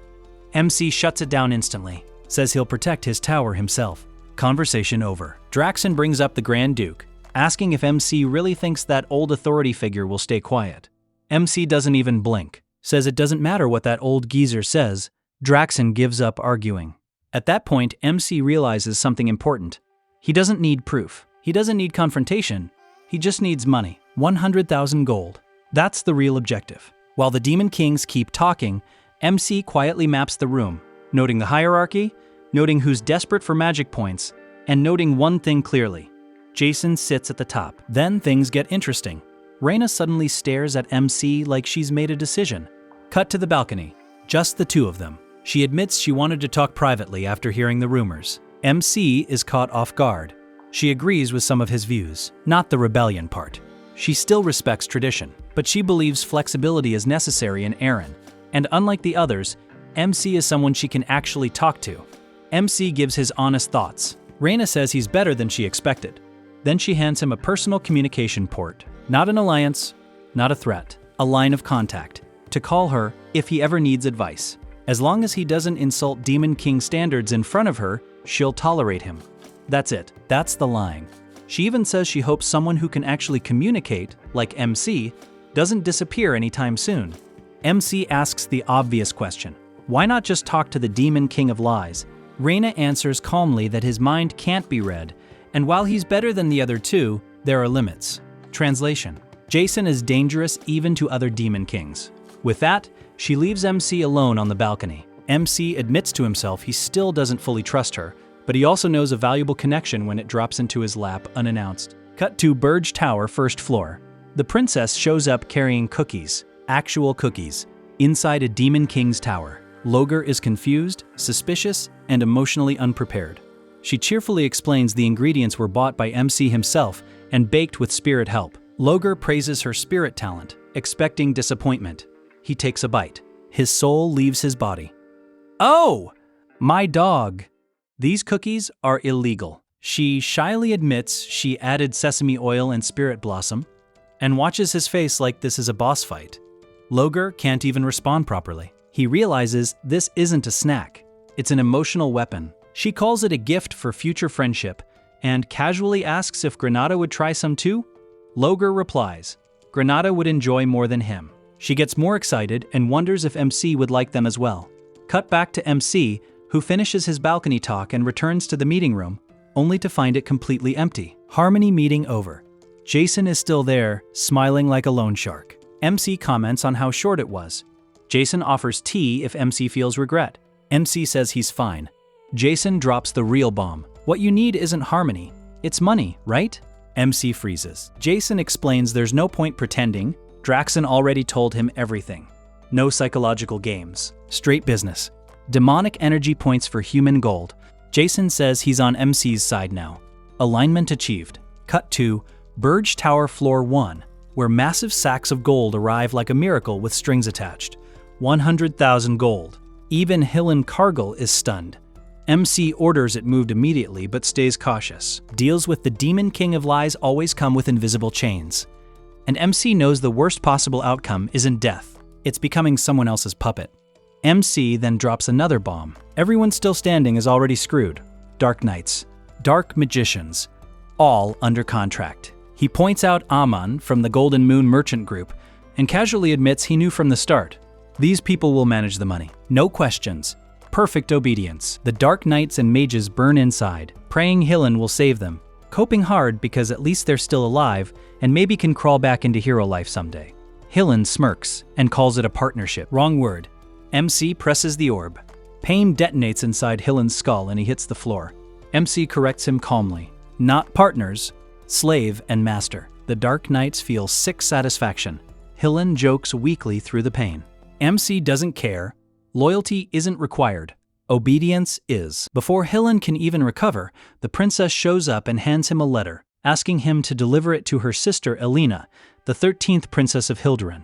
MC shuts it down instantly, says he'll protect his tower himself. Conversation over. Draxen brings up the Grand Duke, asking if MC really thinks that old authority figure will stay quiet. MC doesn't even blink, says it doesn't matter what that old geezer says. Draxen gives up arguing. At that point, MC realizes something important. He doesn't need proof. He doesn't need confrontation. He just needs money. 100,000 gold. That's the real objective. While the Demon Kings keep talking, MC quietly maps the room, noting the hierarchy, noting who's desperate for magic points, and noting one thing clearly. Jason sits at the top. Then things get interesting. Reyna suddenly stares at MC like she's made a decision. Cut to the balcony. Just the two of them. She admits she wanted to talk privately after hearing the rumors. MC is caught off guard. She agrees with some of his views, not the rebellion part. She still respects tradition, but she believes flexibility is necessary in Aaron. And unlike the others, MC is someone she can actually talk to. MC gives his honest thoughts. Reyna says he's better than she expected. Then she hands him a personal communication port. Not an alliance, not a threat, a line of contact, to call her if he ever needs advice. As long as he doesn't insult Demon King standards in front of her, she'll tolerate him. That's it. That's the line. She even says she hopes someone who can actually communicate, like MC, doesn't disappear anytime soon. MC asks the obvious question. Why not just talk to the Demon King of Lies? Reyna answers calmly that his mind can't be read, and while he's better than the other two, there are limits. Translation: Jason is dangerous even to other Demon Kings. With that, she leaves MC alone on the balcony. MC admits to himself he still doesn't fully trust her, but he also knows a valuable connection when it drops into his lap unannounced. Cut to Burj Tower, first floor. The princess shows up carrying cookies, actual cookies, inside a Demon King's tower. Logar is confused, suspicious, and emotionally unprepared. She cheerfully explains the ingredients were bought by MC himself and baked with spirit help. Logar praises her spirit talent, expecting disappointment. He takes a bite. His soul leaves his body. Oh! My dog! These cookies are illegal. She shyly admits she added sesame oil and spirit blossom, and watches his face like this is a boss fight. Logar can't even respond properly. He realizes this isn't a snack. It's an emotional weapon. She calls it a gift for future friendship, and casually asks if Granada would try some too. Logar replies, Granada would enjoy more than him. She gets more excited and wonders if MC would like them as well. Cut back to MC, who finishes his balcony talk and returns to the meeting room, only to find it completely empty. Harmony meeting over. Jason is still there, smiling like a loan shark. MC comments on how short it was. Jason offers tea if MC feels regret. MC says he's fine. Jason drops the real bomb. What you need isn't harmony, it's money, right? MC freezes. Jason explains there's no point pretending. Draxon already told him everything. No psychological games. Straight business. Demonic energy points for human gold. Jason says he's on MC's side now. Alignment achieved. Cut to Burj Tower Floor 1, where massive sacks of gold arrive like a miracle with strings attached. 100,000 gold. Even Hillen Cargill is stunned. MC orders it moved immediately but stays cautious. Deals with the Demon King of Lies always come with invisible chains. And MC knows the worst possible outcome isn't death. It's becoming someone else's puppet. MC then drops another bomb. Everyone still standing is already screwed. Dark Knights. Dark Magicians. All under contract. He points out Aman from the Golden Moon Merchant Group and casually admits he knew from the start. These people will manage the money. No questions. Perfect obedience. The Dark Knights and mages burn inside, praying Hillen will save them, coping hard because at least they're still alive and maybe can crawl back into hero life someday. Hillen smirks and calls it a partnership. Wrong word. MC presses the orb. Pain detonates inside Hillen's skull and he hits the floor. MC corrects him calmly. Not partners, slave and master. The Dark Knights feel sick satisfaction. Hillen jokes weakly through the pain. MC doesn't care. Loyalty isn't required. Obedience is. Before Hillen can even recover, the princess shows up and hands him a letter, asking him to deliver it to her sister Elena, the 13th princess of Hilderin.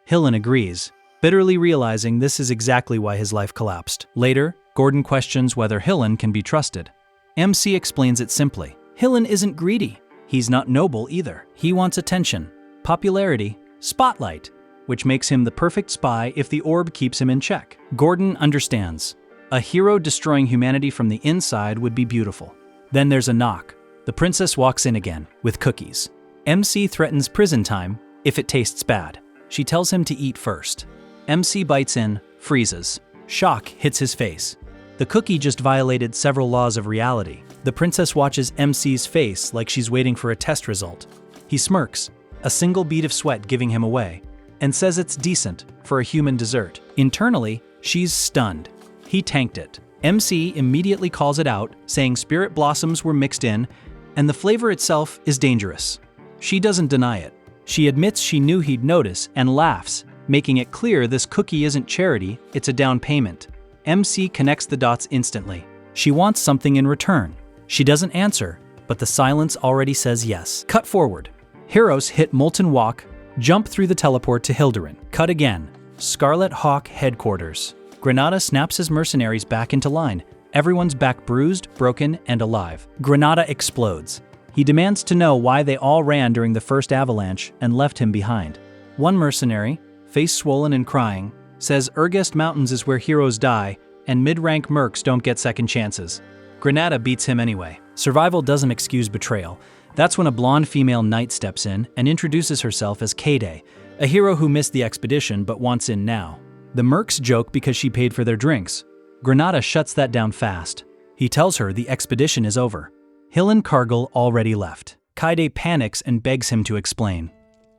Hillen agrees, bitterly realizing this is exactly why his life collapsed. Later, Gordon questions whether Hillen can be trusted. MC explains it simply. Hillen isn't greedy. He's not noble either. He wants attention, popularity, spotlight, which makes him the perfect spy if the orb keeps him in check. Gordon understands. A hero destroying humanity from the inside would be beautiful. Then there's a knock. The princess walks in again, with cookies. MC threatens prison time if it tastes bad. She tells him to eat first. MC bites in, freezes. Shock hits his face. The cookie just violated several laws of reality. The princess watches MC's face like she's waiting for a test result. He smirks, a single bead of sweat giving him away, and says it's decent for a human dessert. Internally, she's stunned. He tanked it. MC immediately calls it out, saying spirit blossoms were mixed in, and the flavor itself is dangerous. She doesn't deny it. She admits she knew he'd notice and laughs, making it clear this cookie isn't charity, it's a down payment. MC connects the dots instantly. She wants something in return. She doesn't answer, but the silence already says yes. Cut forward. Heroes hit Molten Walk, jump through the teleport to Hilderin. Cut again. Scarlet Hawk headquarters. Granada snaps his mercenaries back into line. Everyone's back bruised, broken, and alive. Granada explodes. He demands to know why they all ran during the first avalanche and left him behind. One mercenary, face swollen and crying, says Urgest Mountains is where heroes die and mid-rank mercs don't get second chances. Granada beats him anyway. Survival doesn't excuse betrayal. That's when a blonde female knight steps in and introduces herself as Kayday, a hero who missed the expedition but wants in now. The mercs joke because she paid for their drinks. Granada shuts that down fast. He tells her the expedition is over. Hill and Cargill already left. Kayday panics and begs him to explain.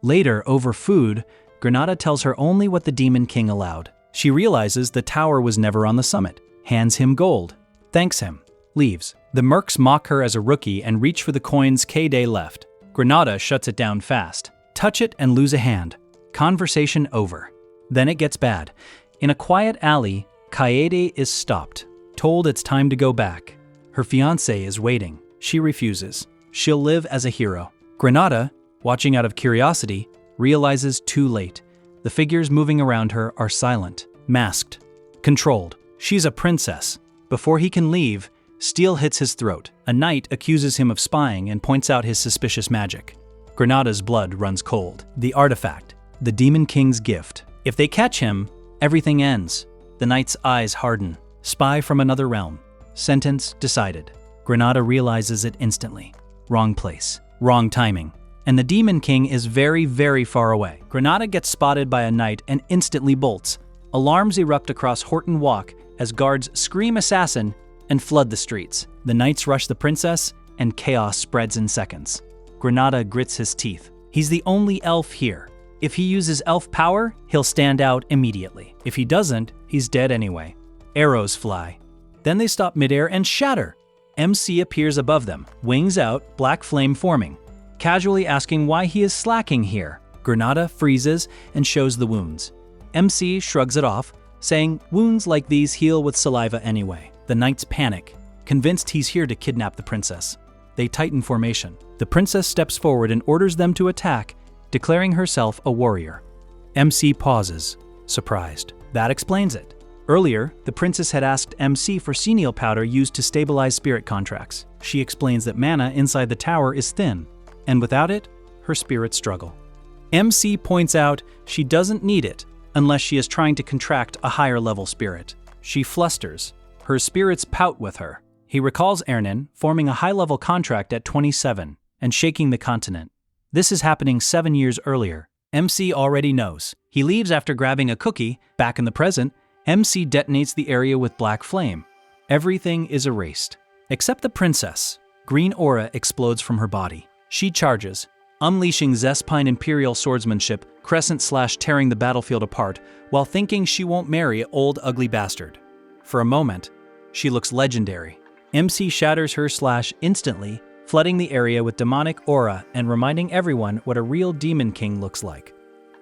Later, over food, Granada tells her only what the Demon King allowed. She realizes the tower was never on the summit, hands him gold, thanks him, leaves. The mercs mock her as a rookie and reach for the coins Kayday left. Granada shuts it down fast. Touch it and lose a hand. Conversation over. Then it gets bad. In a quiet alley, Kayday is stopped, told it's time to go back. Her fiancé is waiting. She refuses. She'll live as a hero. Granada, watching out of curiosity, realizes too late. The figures moving around her are silent, masked, controlled. She's a princess. Before he can leave, steel hits his throat. A knight accuses him of spying and points out his suspicious magic. Granada's blood runs cold. The artifact, the Demon King's gift. If they catch him, everything ends. The knight's eyes harden. Spy from another realm. Sentence decided. Granada realizes it instantly. Wrong place, wrong timing. And the Demon King is very, very far away. Granada gets spotted by a knight and instantly bolts. Alarms erupt across Horton Walk as guards scream assassin and flood the streets. The knights rush the princess and chaos spreads in seconds. Granada grits his teeth. He's the only elf here. If he uses elf power, he'll stand out immediately. If he doesn't, he's dead anyway. Arrows fly. Then they stop midair and shatter. MC appears above them, wings out, black flame forming, casually asking why he is slacking here. Granada freezes and shows the wounds. MC shrugs it off, saying wounds like these heal with saliva anyway. The knights panic, convinced he's here to kidnap the princess. They tighten formation. The princess steps forward and orders them to attack, declaring herself a warrior. MC pauses, surprised. That explains it. Earlier, the princess had asked MC for senile powder used to stabilize spirit contracts. She explains that mana inside the tower is thin, and without it, her spirits struggle. MC points out she doesn't need it unless she is trying to contract a higher level spirit. She flusters. Her spirits pout with her. He recalls Ernin forming a high-level contract at 27 and shaking the continent. This is happening 7 years earlier. MC already knows. He leaves after grabbing a cookie. Back in the present, MC detonates the area with black flame. Everything is erased. Except the princess. Green aura explodes from her body. She charges, unleashing Zespine Imperial swordsmanship, crescent/tearing the battlefield apart, while thinking she won't marry an old ugly bastard. For a moment, she looks legendary. MC shatters her instantly, flooding the area with demonic aura and reminding everyone what a real Demon King looks like.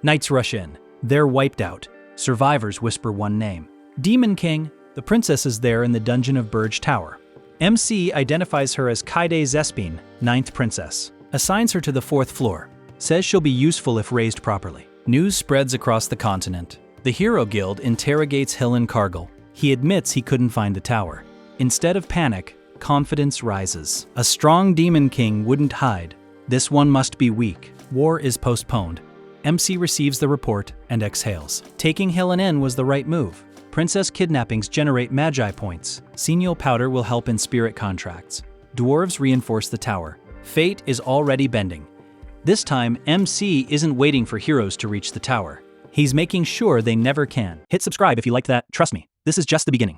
Knights rush in. They're wiped out. Survivors whisper one name. Demon King. The princess is there in the dungeon of Burge Tower. MC identifies her as Kayday Zespine, 9th princess. Assigns her to the 4th floor. Says she'll be useful if raised properly. News spreads across the continent. The Hero Guild interrogates Hill and Cargill. He admits he couldn't find the tower. Instead of panic, confidence rises. A strong Demon King wouldn't hide. This one must be weak. War is postponed. MC receives the report and exhales. Taking Helen in was the right move. Princess kidnappings generate magi points. Senile powder will help in spirit contracts. Dwarves reinforce the tower. Fate is already bending. This time, MC isn't waiting for heroes to reach the tower. He's making sure they never can. Hit subscribe if you liked that. Trust me, this is just the beginning.